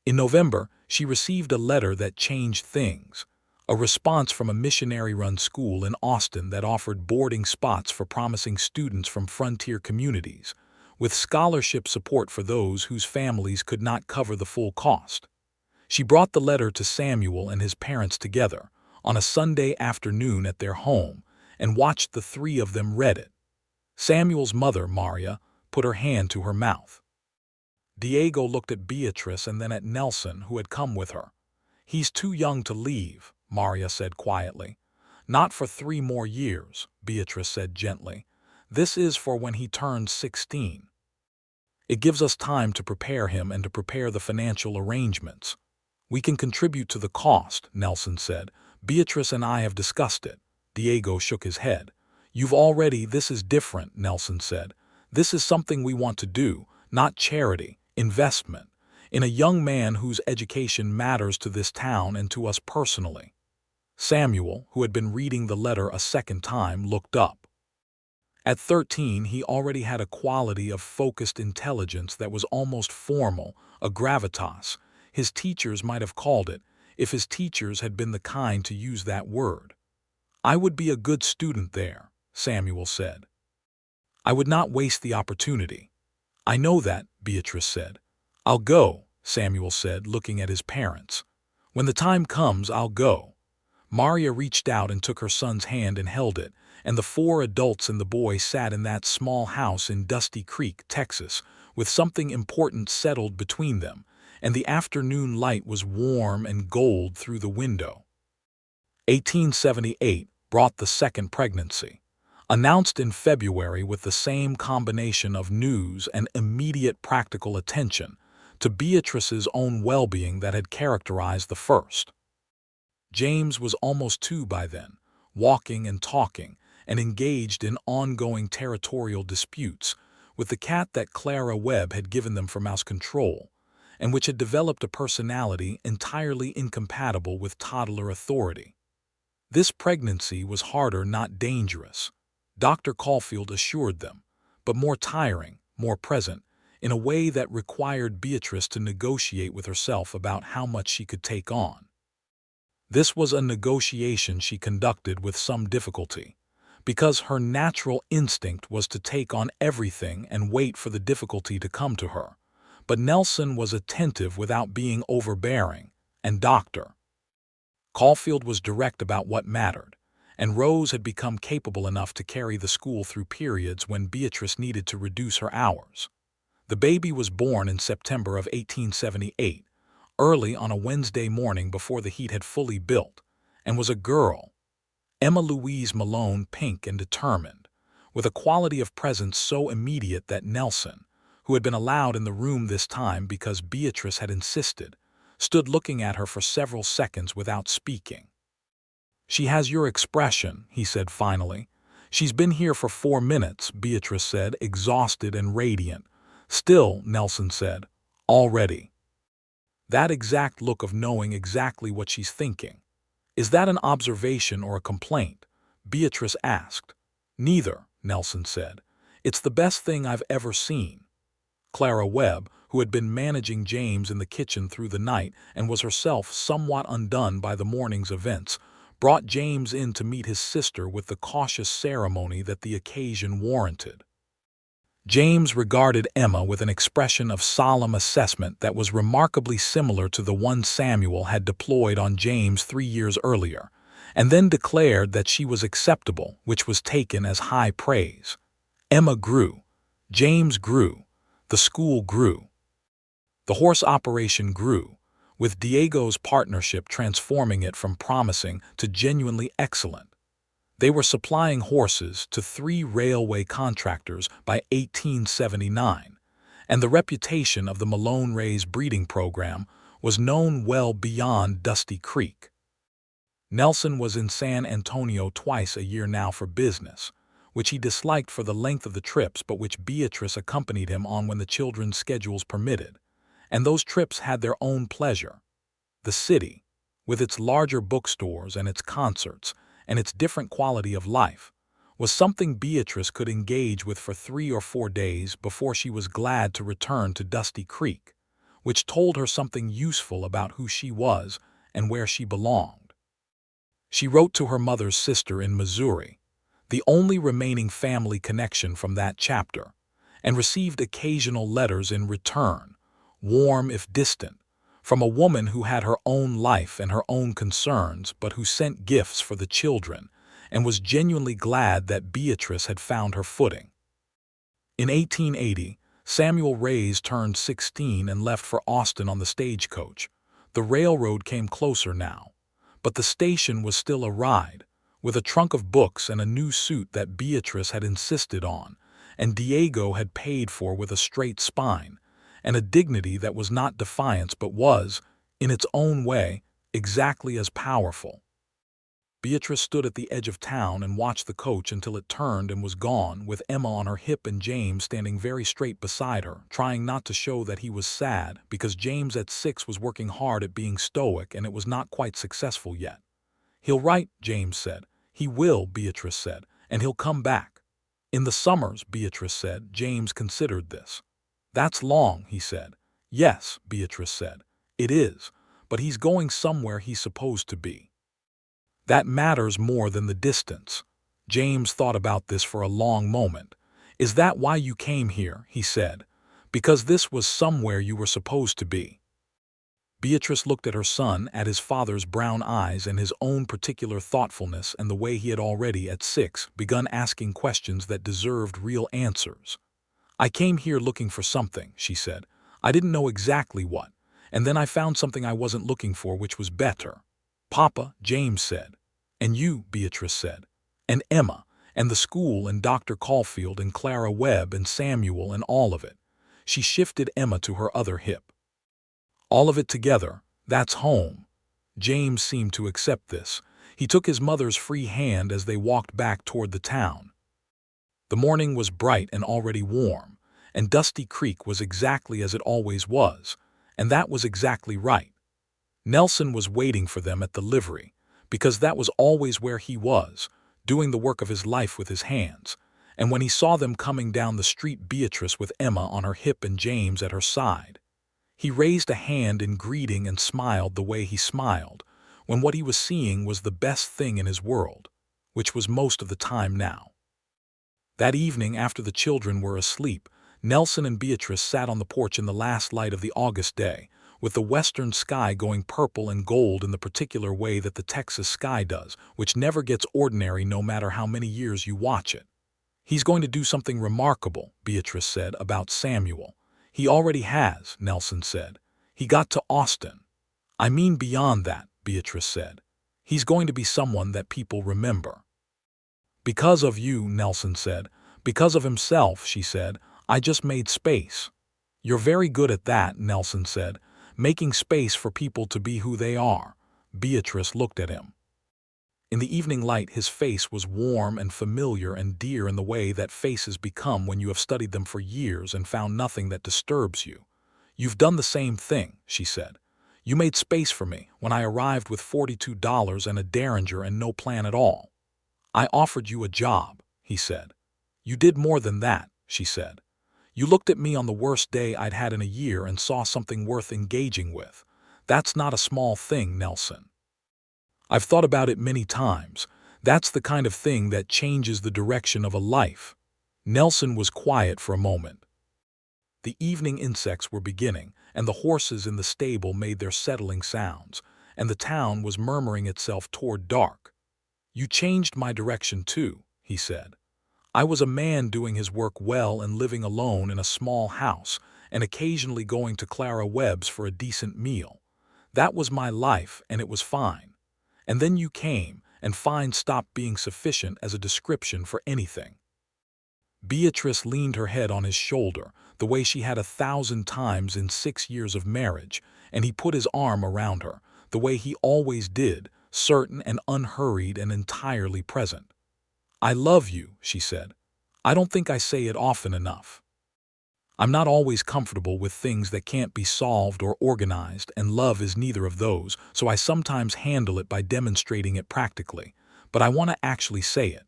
In November, she received a letter that changed things, a response from a missionary-run school in Austin that offered boarding spots for promising students from frontier communities, with scholarship support for those whose families could not cover the full cost. She brought the letter to Samuel and his parents together on a Sunday afternoon at their home and watched the three of them read it. Samuel's mother, Maria, put her hand to her mouth. Diego looked at Beatrice and then at Nelson, who had come with her. He's too young to leave, Maria said quietly. Not for 3 more years, Beatrice said gently. This is for when he turns 16. It gives us time to prepare him and to prepare the financial arrangements. We can contribute to the cost, Nelson said. Beatrice and I have discussed it. Diego shook his head. This is different, Nelson said. This is something we want to do, not charity, investment, in a young man whose education matters to this town and to us personally. Samuel, who had been reading the letter a second time, looked up. At 13, he already had a quality of focused intelligence that was almost formal, a gravitas. His teachers might have called it, if his teachers had been the kind to use that word. I would be a good student there, Samuel said. I would not waste the opportunity. I know that, Beatrice said. I'll go, Samuel said, looking at his parents. When the time comes, I'll go. Maria reached out and took her son's hand and held it, and the 4 adults and the boy sat in that small house in Dusty Creek, Texas, with something important settled between them, and the afternoon light was warm and gold through the window. 1878 brought the second pregnancy. Announced in February with the same combination of news and immediate practical attention to Beatrice's own well-being that had characterized the first. James was almost 2 by then, walking and talking, and engaged in ongoing territorial disputes with the cat that Clara Webb had given them for mouse control, and which had developed a personality entirely incompatible with toddler authority. This pregnancy was harder, not dangerous, Dr. Caulfield assured them, but more tiring, more present, in a way that required Beatrice to negotiate with herself about how much she could take on. This was a negotiation she conducted with some difficulty, because her natural instinct was to take on everything and wait for the difficulty to come to her. But Nelson was attentive without being overbearing, and Dr. Caulfield was direct about what mattered, and Rose had become capable enough to carry the school through periods when Beatrice needed to reduce her hours. The baby was born in September of 1878, early on a Wednesday morning before the heat had fully built, and was a girl, Emma Louise Malone, pink and determined, with a quality of presence so immediate that Nelson, who had been allowed in the room this time because Beatrice had insisted, stood looking at her for several seconds without speaking. She has your expression, he said finally. She's been here for 4 minutes, Beatrice said, exhausted and radiant. Still, Nelson said, already. That exact look of knowing exactly what she's thinking. Is that an observation or a complaint? Beatrice asked. Neither, Nelson said. It's the best thing I've ever seen. Clara Webb, who had been managing James in the kitchen through the night and was herself somewhat undone by the morning's events, brought James in to meet his sister with the cautious ceremony that the occasion warranted. James regarded Emma with an expression of solemn assessment that was remarkably similar to the one Samuel had deployed on James 3 years earlier, and then declared that she was acceptable, which was taken as high praise. Emma grew. James grew. The school grew. The horse operation grew, with Diego's partnership transforming it from promising to genuinely excellent. They were supplying horses to 3 railway contractors by 1879, and the reputation of the Malone Rays breeding program was known well beyond Dusty Creek. Nelson was in San Antonio twice a year now for business, which he disliked for the length of the trips but which Beatrice accompanied him on when the children's schedules permitted, and those trips had their own pleasure. The city, with its larger bookstores and its concerts, and its different quality of life, was something Beatrice could engage with for 3 or 4 days before she was glad to return to Dusty Creek, which told her something useful about who she was and where she belonged. She wrote to her mother's sister in Missouri, the only remaining family connection from that chapter, and received occasional letters in return, warm if distant, from a woman who had her own life and her own concerns but who sent gifts for the children and was genuinely glad that Beatrice had found her footing. In 1880, Samuel Rays turned 16 and left for Austin on the stagecoach. The railroad came closer now, but the station was still a ride, with a trunk of books and a new suit that Beatrice had insisted on, and Diego had paid for with a straight spine, and a dignity that was not defiance but was, in its own way, exactly as powerful. Beatrice stood at the edge of town and watched the coach until it turned and was gone, with Emma on her hip and James standing very straight beside her, trying not to show that he was sad, because James at 6 was working hard at being stoic and it was not quite successful yet. He'll write, James said. He will, Beatrice said, and he'll come back. In the summers, Beatrice said. James considered this. That's long, he said. Yes, Beatrice said. It is, but he's going somewhere he's supposed to be. That matters more than the distance. James thought about this for a long moment. Is that why you came here? He said. Because this was somewhere you were supposed to be. Beatrice looked at her son, at his father's brown eyes and his own particular thoughtfulness and the way he had already, at 6, begun asking questions that deserved real answers. I came here looking for something, she said. I didn't know exactly what, and then I found something I wasn't looking for which was better. Papa, James said. And you, Beatrice said. And Emma, and the school and Dr. Caulfield and Clara Webb and Samuel and all of it. She shifted Emma to her other hip. All of it together, that's home. James seemed to accept this. He took his mother's free hand as they walked back toward the town. The morning was bright and already warm, and Dusty Creek was exactly as it always was, and that was exactly right. Nelson was waiting for them at the livery, because that was always where he was, doing the work of his life with his hands, and when he saw them coming down the street, Beatrice with Emma on her hip and James at her side, he raised a hand in greeting and smiled the way he smiled, when what he was seeing was the best thing in his world, which was most of the time now. That evening, after the children were asleep, Nelson and Beatrice sat on the porch in the last light of the August day, with the western sky going purple and gold in the particular way that the Texas sky does, which never gets ordinary no matter how many years you watch it. He's going to do something remarkable, Beatrice said, about Samuel. He already has, Nelson said. He got to Austin. I mean beyond that, Beatrice said. He's going to be someone that people remember. Because of you, Nelson said. Because of himself, she said. I just made space. You're very good at that, Nelson said. Making space for people to be who they are. Beatrice looked at him. In the evening light, his face was warm and familiar and dear in the way that faces become when you have studied them for years and found nothing that disturbs you. "You've done the same thing," she said. "You made space for me when I arrived with $42 and a derringer and no plan at all." "I offered you a job," he said. "You did more than that," she said. "You looked at me on the worst day I'd had in a year and saw something worth engaging with. That's not a small thing, Nelson. I've thought about it many times. That's the kind of thing that changes the direction of a life." Nelson was quiet for a moment. The evening insects were beginning, and the horses in the stable made their settling sounds, and the town was murmuring itself toward dark. "You changed my direction too," he said. "I was a man doing his work well and living alone in a small house, and occasionally going to Clara Webb's for a decent meal. That was my life, and it was fine. And then you came, and fine stopped being sufficient as a description for anything." Beatrice leaned her head on his shoulder, the way she had 1,000 times in 6 years of marriage, and he put his arm around her, the way he always did, certain and unhurried and entirely present. "I love you," she said. "I don't think I say it often enough. I'm not always comfortable with things that can't be solved or organized, and love is neither of those, so I sometimes handle it by demonstrating it practically. But I want to actually say it."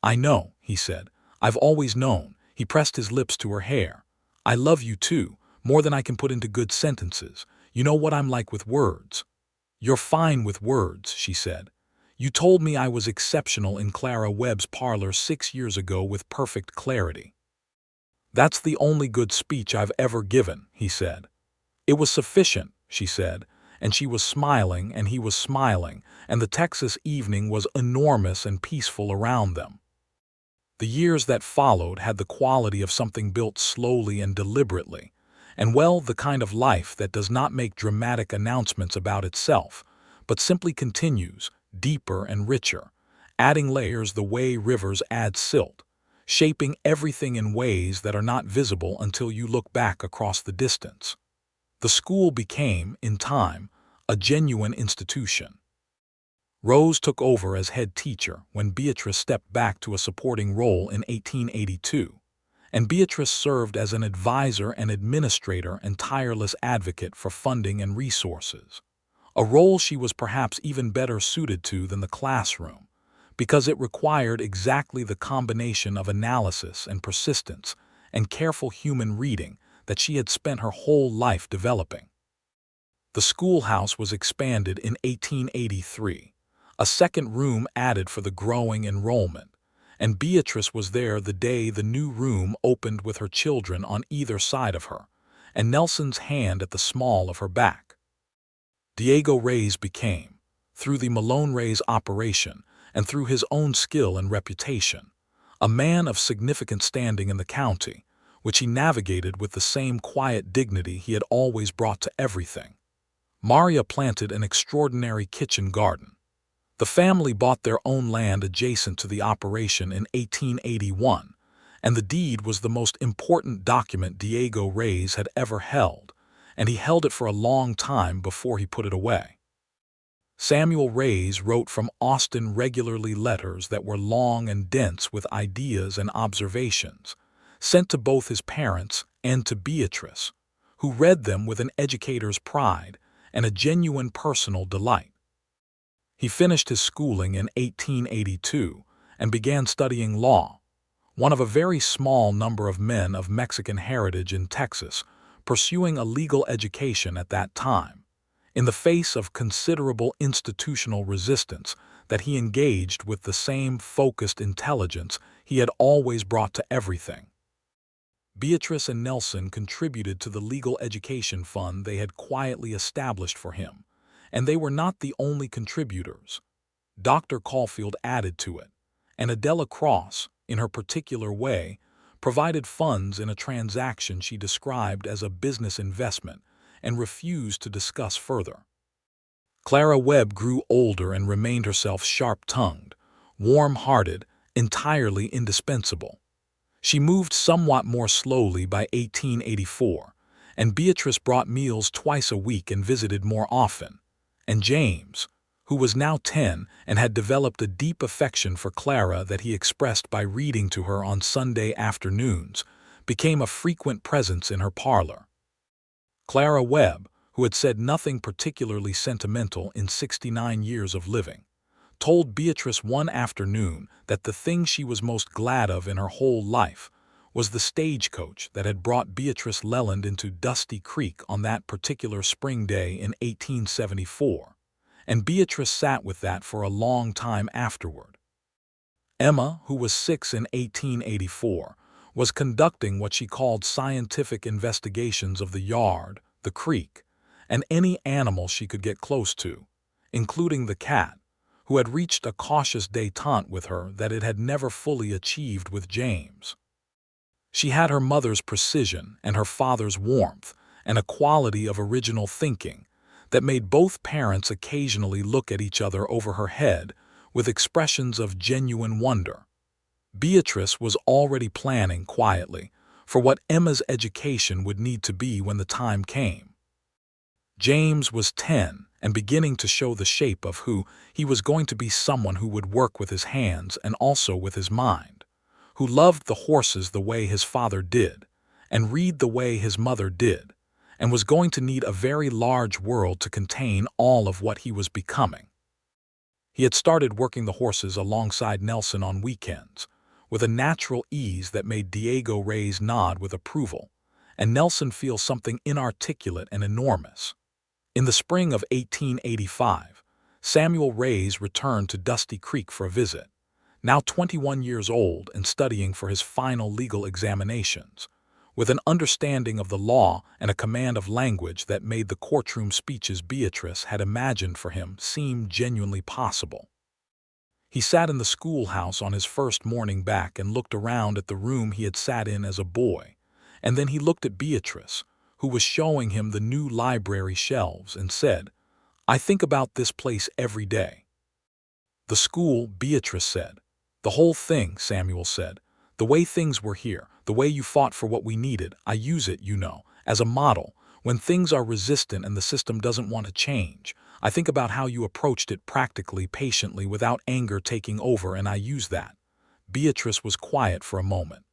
"I know," he said. "I've always known." He pressed his lips to her hair. "I love you too, more than I can put into good sentences. You know what I'm like with words." "You're fine with words," she said. "You told me I was exceptional in Clara Webb's parlor 6 years ago with perfect clarity." "That's the only good speech I've ever given," he said. "It was sufficient," she said, and she was smiling and he was smiling, and the Texas evening was enormous and peaceful around them. The years that followed had the quality of something built slowly and deliberately, and well, the kind of life that does not make dramatic announcements about itself, but simply continues, deeper and richer, adding layers the way rivers add silt, shaping everything in ways that are not visible until you look back across the distance. The school became, in time, a genuine institution. Rose took over as head teacher when Beatrice stepped back to a supporting role in 1882, and Beatrice served as an advisor and administrator and tireless advocate for funding and resources, a role she was perhaps even better suited to than the classroom, because it required exactly the combination of analysis and persistence and careful human reading that she had spent her whole life developing. The schoolhouse was expanded in 1883, a second room added for the growing enrollment, and Beatrice was there the day the new room opened with her children on either side of her, and Nelson's hand at the small of her back. Diego Reyes became, through the Malone Reyes operation and through his own skill and reputation, a man of significant standing in the county, which he navigated with the same quiet dignity he had always brought to everything. Maria planted an extraordinary kitchen garden. The family bought their own land adjacent to the operation in 1881, and the deed was the most important document Diego Reyes had ever held, and he held it for a long time before he put it away. Samuel Reyes wrote from Austin regularly letters that were long and dense with ideas and observations, sent to both his parents and to Beatrice, who read them with an educator's pride and a genuine personal delight. He finished his schooling in 1882 and began studying law, one of a very small number of men of Mexican heritage in Texas pursuing a legal education at that time, in the face of considerable institutional resistance that he engaged with the same focused intelligence he had always brought to everything. Beatrice and Nelson contributed to the legal education fund they had quietly established for him, and they were not the only contributors. Dr. Caulfield added to it, and Adela Cross, in her particular way, provided funds in a transaction she described as a business investment and refused to discuss further. Clara Webb grew older and remained herself sharp-tongued, warm-hearted, entirely indispensable. She moved somewhat more slowly by 1884, and Beatrice brought meals twice a week and visited more often. And James, who was now 10 and had developed a deep affection for Clara that he expressed by reading to her on Sunday afternoons, became a frequent presence in her parlor. Clara Webb, who had said nothing particularly sentimental in 69 years of living, told Beatrice one afternoon that the thing she was most glad of in her whole life was the stagecoach that had brought Beatrice Leland into Dusty Creek on that particular spring day in 1874, and Beatrice sat with that for a long time afterward. Emma, who was 6 in 1884, was conducting what she called scientific investigations of the yard, the creek, and any animal she could get close to, including the cat, who had reached a cautious détente with her that it had never fully achieved with James. She had her mother's precision and her father's warmth, and a quality of original thinking that made both parents occasionally look at each other over her head with expressions of genuine wonder. Beatrice was already planning quietly for what Emma's education would need to be when the time came. James was 10 and beginning to show the shape of who he was going to be, someone who would work with his hands and also with his mind, who loved the horses the way his father did, and read the way his mother did, and was going to need a very large world to contain all of what he was becoming. He had started working the horses alongside Nelson on weekends, with a natural ease that made Diego Reyes nod with approval, and Nelson feel something inarticulate and enormous. In the spring of 1885, Samuel Reyes returned to Dusty Creek for a visit, now 21 years old and studying for his final legal examinations, with an understanding of the law and a command of language that made the courtroom speeches Beatrice had imagined for him seem genuinely possible. He sat in the schoolhouse on his first morning back and looked around at the room he had sat in as a boy, and then he looked at Beatrice, who was showing him the new library shelves, and said, "I think about this place every day." "The school," Beatrice said. "The whole thing," Samuel said. "The way things were here, the way you fought for what we needed. I use it, you know, as a model. When things are resistant and the system doesn't want to change, I think about how you approached it practically, patiently, without anger taking over, and I use that." Beatrice was quiet for a moment.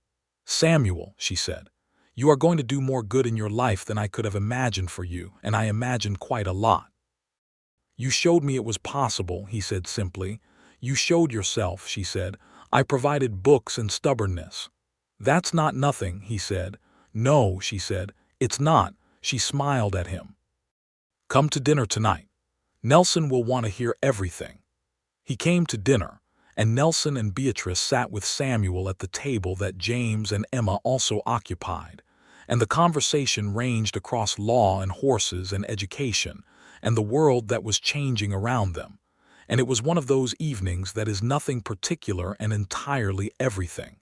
"Samuel," she said, "you are going to do more good in your life than I could have imagined for you, and I imagined quite a lot." "You showed me it was possible," he said simply. "You showed yourself," she said. "I provided books and stubbornness." "That's not nothing," he said. "No," she said, "it's not." She smiled at him. "Come to dinner tonight. Nelson will want to hear everything." He came to dinner, and Nelson and Beatrice sat with Samuel at the table that James and Emma also occupied, and the conversation ranged across law and horses and education and the world that was changing around them, and it was one of those evenings that is nothing particular and entirely everything.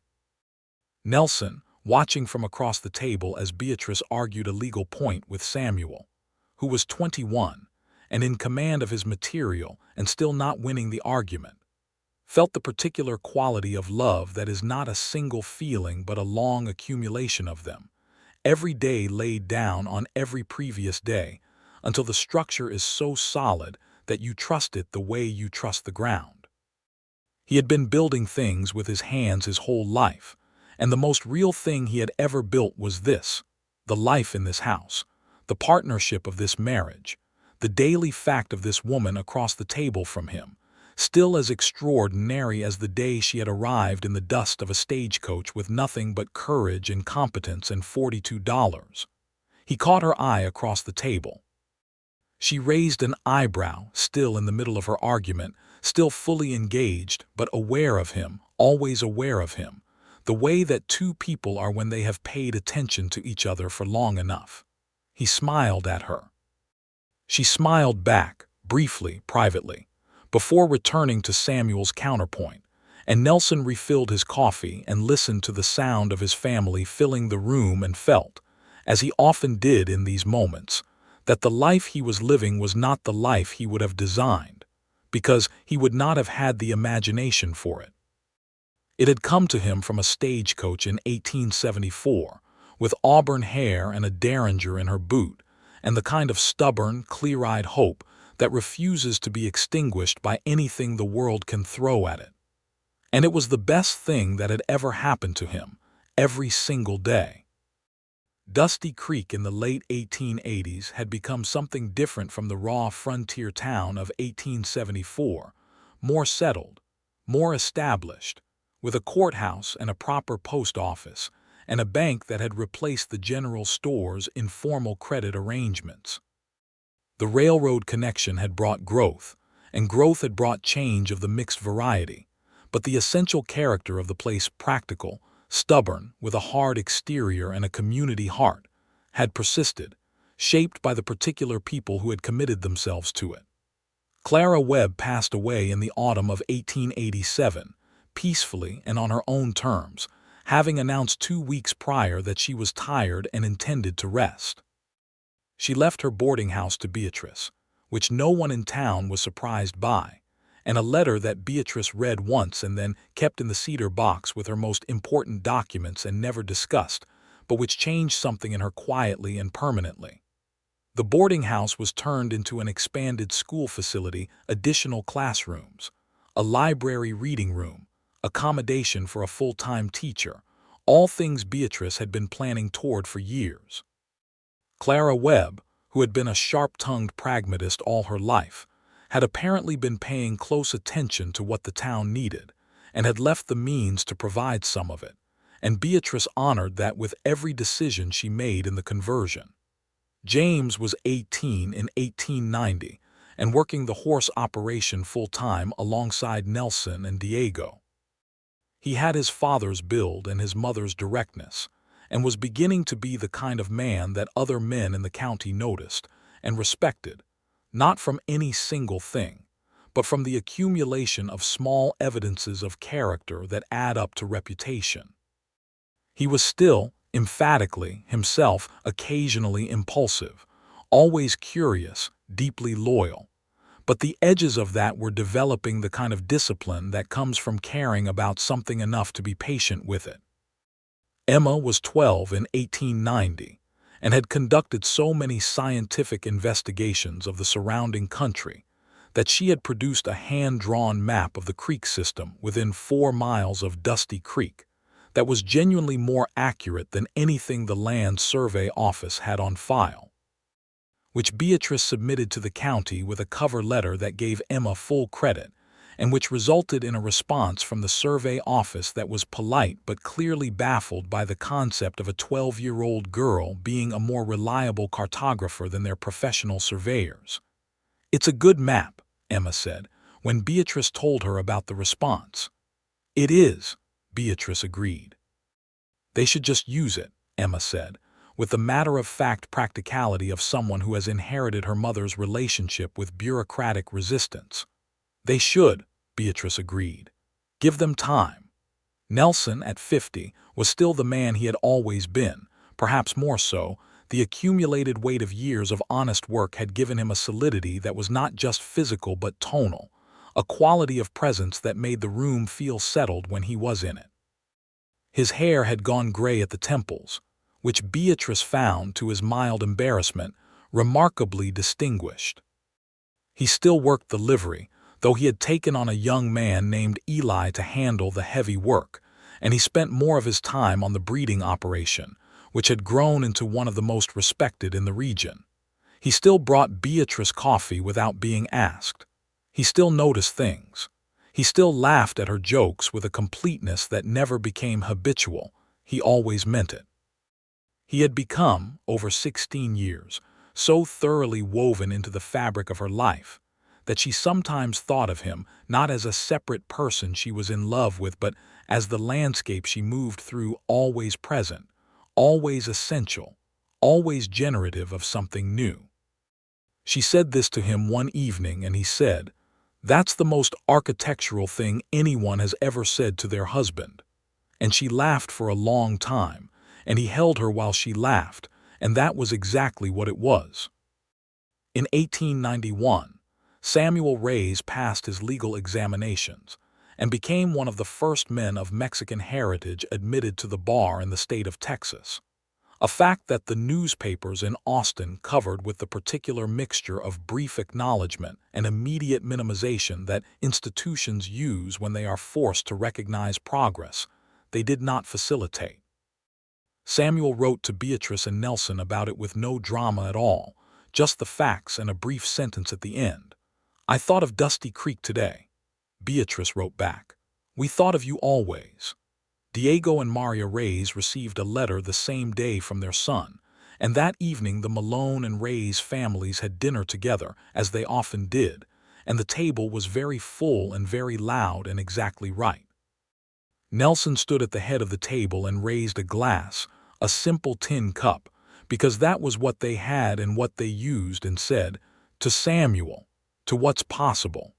Nelson, watching from across the table as Beatrice argued a legal point with Samuel, who was 21 and in command of his material and still not winning the argument, felt the particular quality of love that is not a single feeling but a long accumulation of them, every day laid down on every previous day, until the structure is so solid that you trust it the way you trust the ground. He had been building things with his hands his whole life, and the most real thing he had ever built was this: the life in this house, the partnership of this marriage, the daily fact of this woman across the table from him, still as extraordinary as the day she had arrived in the dust of a stagecoach with nothing but courage and competence and $42. He caught her eye across the table. She raised an eyebrow, still in the middle of her argument, still fully engaged, but aware of him, always aware of him, the way that two people are when they have paid attention to each other for long enough. He smiled at her. She smiled back, briefly, privately, before returning to Samuel's counterpoint, and Nelson refilled his coffee and listened to the sound of his family filling the room and felt, as he often did in these moments, that the life he was living was not the life he would have designed, because he would not have had the imagination for it. It had come to him from a stagecoach in 1874, with auburn hair and a derringer in her boot, and the kind of stubborn, clear-eyed hope that refuses to be extinguished by anything the world can throw at it. And it was the best thing that had ever happened to him, every single day. Dusty Creek in the late 1880s had become something different from the raw frontier town of 1874, more settled, more established, with a courthouse and a proper post office, and a bank that had replaced the general store's informal credit arrangements. The railroad connection had brought growth, and growth had brought change of the mixed variety, but the essential character of the place, practical, stubborn, with a hard exterior and a community heart, had persisted, shaped by the particular people who had committed themselves to it. Clara Webb passed away in the autumn of 1887, peacefully and on her own terms, having announced 2 weeks prior that she was tired and intended to rest. She left her boarding house to Beatrice, which no one in town was surprised by, and a letter that Beatrice read once and then kept in the cedar box with her most important documents and never discussed, but which changed something in her quietly and permanently. The boarding house was turned into an expanded school facility, additional classrooms, a library reading room, accommodation for a full-time teacher, all things Beatrice had been planning toward for years. Clara Webb, who had been a sharp-tongued pragmatist all her life, had apparently been paying close attention to what the town needed, and had left the means to provide some of it, and Beatrice honored that with every decision she made in the conversion. James was 18 in 1890 and working the horse operation full-time alongside Nelson and Diego. He had his father's build and his mother's directness, and was beginning to be the kind of man that other men in the county noticed and respected, not from any single thing, but from the accumulation of small evidences of character that add up to reputation. He was still, emphatically, himself, occasionally impulsive, always curious, deeply loyal, but the edges of that were developing the kind of discipline that comes from caring about something enough to be patient with it. Emma was 12 in 1890 and had conducted so many scientific investigations of the surrounding country that she had produced a hand-drawn map of the creek system within 4 miles of Dusty Creek that was genuinely more accurate than anything the Land Survey Office had on file, which Beatrice submitted to the county with a cover letter that gave Emma full credit, and which resulted in a response from the survey office that was polite but clearly baffled by the concept of a 12-year-old girl being a more reliable cartographer than their professional surveyors. "It's a good map," Emma said, when Beatrice told her about the response. "It is," Beatrice agreed. "They should just use it," Emma said, with the matter-of-fact practicality of someone who has inherited her mother's relationship with bureaucratic resistance. "They should," Beatrice agreed. "Give them time." Nelson, at 50, was still the man he had always been, perhaps more so. The accumulated weight of years of honest work had given him a solidity that was not just physical but tonal, a quality of presence that made the room feel settled when he was in it. His hair had gone gray at the temples, which Beatrice found, to his mild embarrassment, remarkably distinguished. He still worked the livery, though he had taken on a young man named Eli to handle the heavy work, and he spent more of his time on the breeding operation, which had grown into one of the most respected in the region. He still brought Beatrice coffee without being asked. He still noticed things. He still laughed at her jokes with a completeness that never became habitual. He always meant it. He had become, over 16 years, so thoroughly woven into the fabric of her life that she sometimes thought of him not as a separate person she was in love with, but as the landscape she moved through, always present, always essential, always generative of something new. She said this to him one evening, and he said, "That's the most architectural thing anyone has ever said to their husband." And she laughed for a long time, and he held her while she laughed, and that was exactly what it was. In 1891, Samuel Reyes passed his legal examinations and became one of the first men of Mexican heritage admitted to the bar in the state of Texas, a fact that the newspapers in Austin covered with the particular mixture of brief acknowledgement and immediate minimization that institutions use when they are forced to recognize progress they did not facilitate. Samuel wrote to Beatrice and Nelson about it with no drama at all, just the facts and a brief sentence at the end. "I thought of Dusty Creek today." Beatrice wrote back, "We thought of you always." Diego and Maria Reyes received a letter the same day from their son, and that evening the Malone and Reyes families had dinner together, as they often did, and the table was very full and very loud and exactly right. Nelson stood at the head of the table and raised a glass, a simple tin cup, because that was what they had and what they used, and said, "To Samuel, to what's possible."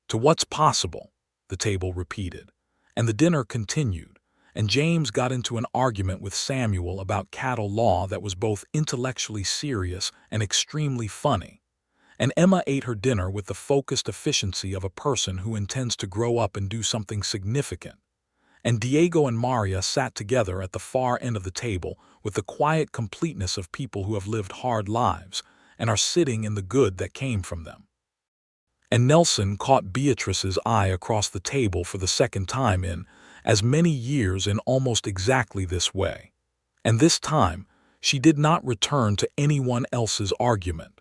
"To what's possible," the table repeated, and the dinner continued, and James got into an argument with Samuel about cattle law that was both intellectually serious and extremely funny, and Emma ate her dinner with the focused efficiency of a person who intends to grow up and do something significant. And Diego and Maria sat together at the far end of the table with the quiet completeness of people who have lived hard lives and are sitting in the good that came from them. And Nelson caught Beatrice's eye across the table for the second time in as many years in almost exactly this way. And this time, she did not return to anyone else's argument.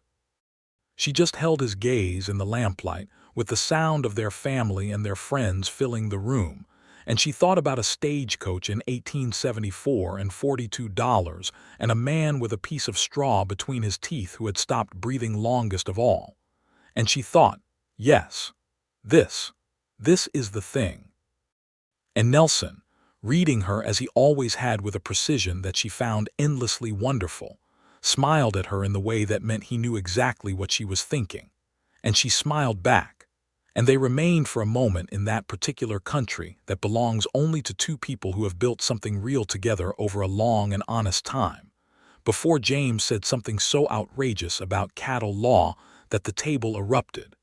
She just held his gaze in the lamplight with the sound of their family and their friends filling the room, and she thought about a stagecoach in 1874 and $42 and a man with a piece of straw between his teeth who had stopped breathing longest of all. And she thought, yes, this is the thing. And Nelson, reading her as he always had with a precision that she found endlessly wonderful, smiled at her in the way that meant he knew exactly what she was thinking. And she smiled back. And they remained for a moment in that particular country that belongs only to two people who have built something real together over a long and honest time, before James said something so outrageous about cattle law that the table erupted,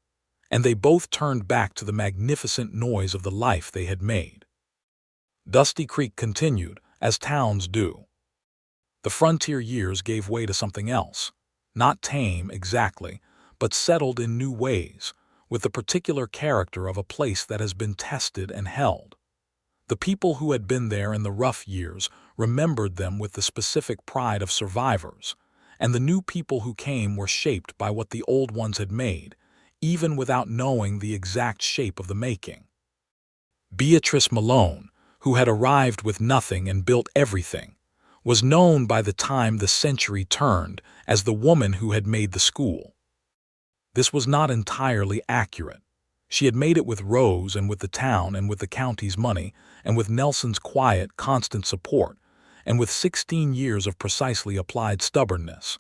and they both turned back to the magnificent noise of the life they had made. Dusty Creek continued, as towns do. The frontier years gave way to something else, not tame exactly, but settled in new ways, with the particular character of a place that has been tested and held. The people who had been there in the rough years remembered them with the specific pride of survivors, and the new people who came were shaped by what the old ones had made, even without knowing the exact shape of the making. Beatrice Malone, who had arrived with nothing and built everything, was known by the time the century turned as the woman who had made the school. This was not entirely accurate. She had made it with Rose and with the town and with the county's money and with Nelson's quiet, constant support and with 16 years of precisely applied stubbornness.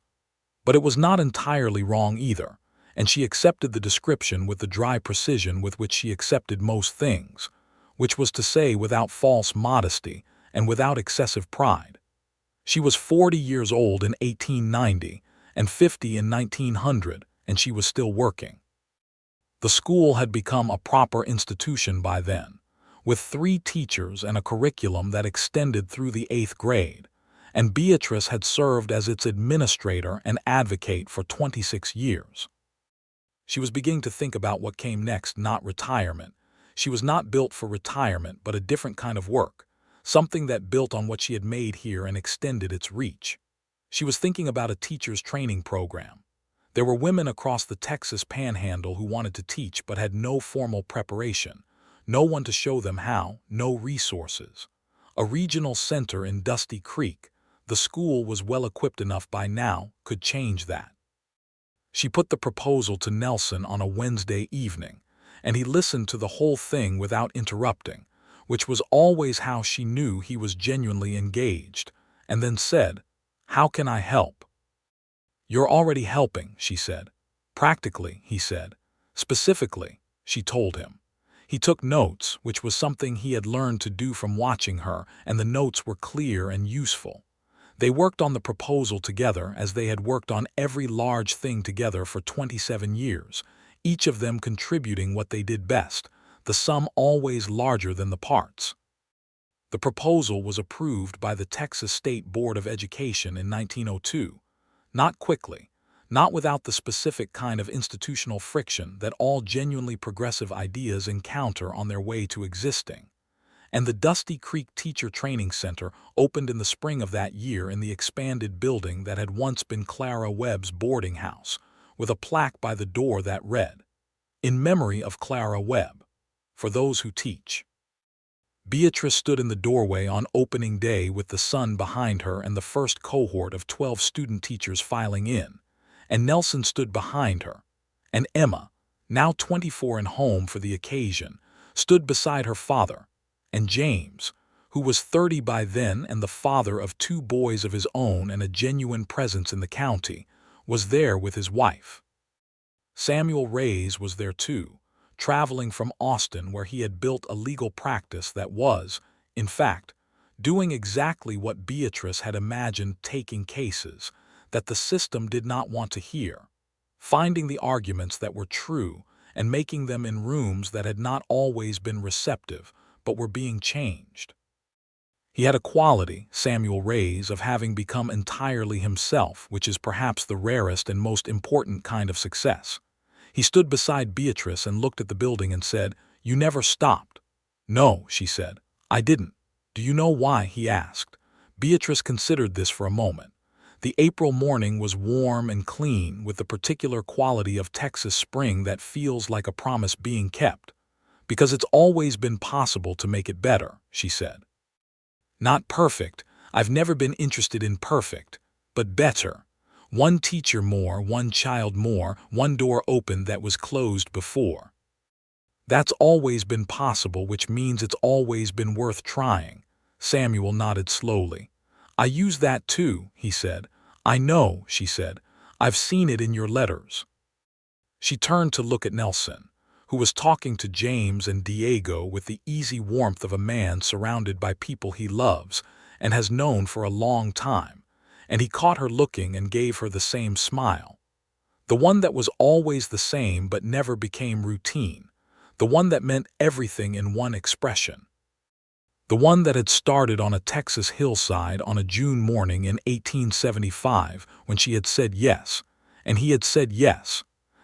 But it was not entirely wrong either, and she accepted the description with the dry precision with which she accepted most things, which was to say without false modesty and without excessive pride. She was 40 years old in 1890 and 50 in 1900, and she was still working. The school had become a proper institution by then, with 3 teachers and a curriculum that extended through the 8th grade, and Beatrice had served as its administrator and advocate for 26 years. She was beginning to think about what came next, not retirement. She was not built for retirement, but a different kind of work, something that built on what she had made here and extended its reach. She was thinking about a teacher's training program. There were women across the Texas panhandle who wanted to teach but had no formal preparation, no one to show them how, no resources. A regional center in Dusty Creek, the school was well equipped enough by now, could change that. She put the proposal to Nelson on a Wednesday evening, and he listened to the whole thing without interrupting, which was always how she knew he was genuinely engaged, and then said, "How can I help?" "You're already helping," she said. "Practically," he said. "Specifically," she told him. He took notes, which was something he had learned to do from watching her, and the notes were clear and useful. They worked on the proposal together as they had worked on every large thing together for 27 years, each of them contributing what they did best, the sum always larger than the parts. The proposal was approved by the Texas State Board of Education in 1902, not quickly, not without the specific kind of institutional friction that all genuinely progressive ideas encounter on their way to existing. And the Dusty Creek Teacher Training Center opened in the spring of that year in the expanded building that had once been Clara Webb's boarding house, with a plaque by the door that read, "In memory of Clara Webb, for those who teach." Beatrice stood in the doorway on opening day with the sun behind her and the first cohort of 12 student teachers filing in, and Nelson stood behind her, and Emma, now 24 and home for the occasion, stood beside her father, and James, who was 30 by then and the father of 2 boys of his own and a genuine presence in the county, was there with his wife. Samuel Reyes was there too, traveling from Austin where he had built a legal practice that was, in fact, doing exactly what Beatrice had imagined, taking cases that the system did not want to hear, finding the arguments that were true and making them in rooms that had not always been receptive but were being changed. He had a quality, Samuel Reyes, of having become entirely himself, which is perhaps the rarest and most important kind of success. He stood beside Beatrice and looked at the building and said, "You never stopped." "No," she said, "I didn't." "Do you know why?" he asked. Beatrice considered this for a moment. The April morning was warm and clean, with the particular quality of Texas spring that feels like a promise being kept. "Because it's always been possible to make it better," she said. "Not perfect. I've never been interested in perfect, but better. One teacher more, one child more, one door opened that was closed before. That's always been possible, which means it's always been worth trying." Samuel nodded slowly. "I use that too," he said. "I know," she said. "I've seen it in your letters." She turned to look at Nelson, who was talking to James and Diego with the easy warmth of a man surrounded by people he loves and has known for a long time, and he caught her looking and gave her the same smile. The one that was always the same but never became routine, the one that meant everything in one expression. The one that had started on a Texas hillside on a June morning in 1875 when she had said yes, and he had said yes,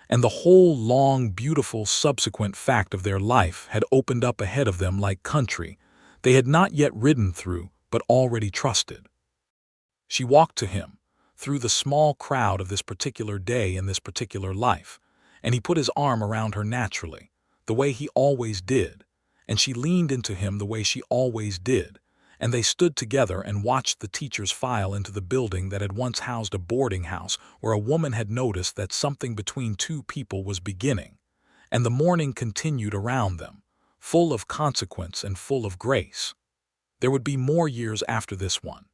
and the whole long, beautiful subsequent fact of their life had opened up ahead of them like country they had not yet ridden through but already trusted. She walked to him, through the small crowd of this particular day in this particular life, and he put his arm around her naturally, the way he always did, and she leaned into him the way she always did, and they stood together and watched the teachers file into the building that had once housed a boarding house where a woman had noticed that something between 2 people was beginning, and the morning continued around them, full of consequence and full of grace. There would be more years after this one.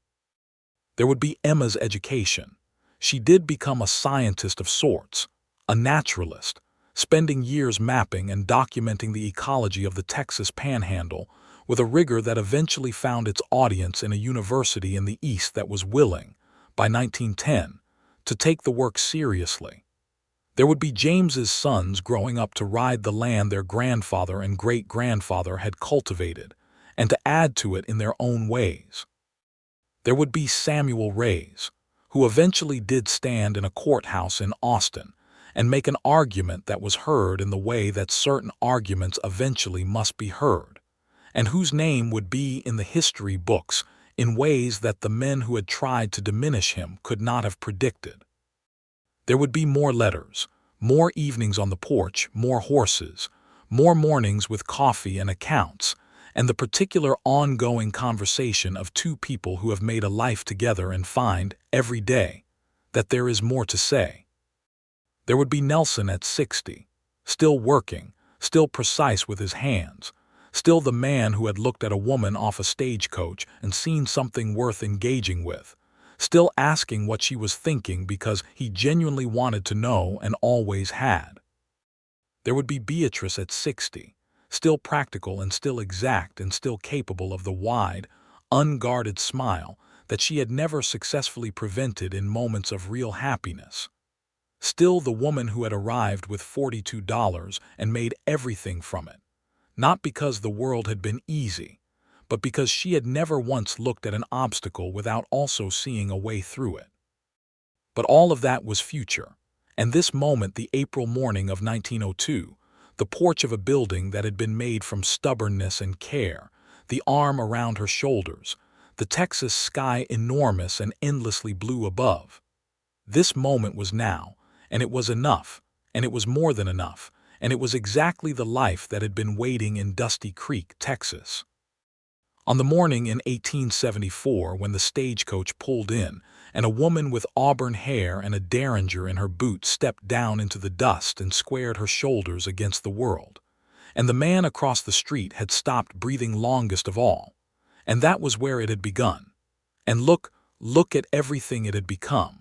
There would be Emma's education. She did become a scientist of sorts, a naturalist, spending years mapping and documenting the ecology of the Texas Panhandle with a rigor that eventually found its audience in a university in the East that was willing, by 1910, to take the work seriously. There would be James's sons growing up to ride the land their grandfather and great-grandfather had cultivated, and to add to it in their own ways. There would be Samuel Reyes, who eventually did stand in a courthouse in Austin and make an argument that was heard in the way that certain arguments eventually must be heard, and whose name would be in the history books in ways that the men who had tried to diminish him could not have predicted. There would be more letters, more evenings on the porch, more horses, more mornings with coffee and accounts, and the particular ongoing conversation of 2 people who have made a life together and find, every day, that there is more to say. There would be Nelson at 60, still working, still precise with his hands, still the man who had looked at a woman off a stagecoach and seen something worth engaging with, still asking what she was thinking because he genuinely wanted to know and always had. There would be Beatrice at 60, still practical and still exact and still capable of the wide, unguarded smile that she had never successfully prevented in moments of real happiness. Still the woman who had arrived with $42 and made everything from it, not because the world had been easy, but because she had never once looked at an obstacle without also seeing a way through it. But all of that was future, and this moment, the April morning of 1902, the porch of a building that had been made from stubbornness and care, the arm around her shoulders, the Texas sky enormous and endlessly blue above. This moment was now, and it was enough, and it was more than enough, and it was exactly the life that had been waiting in Dusty Creek, Texas. On the morning in 1874, when the stagecoach pulled in, and a woman with auburn hair and a derringer in her boot stepped down into the dust and squared her shoulders against the world, and the man across the street had stopped breathing longest of all, and that was where it had begun. And look at everything it had become.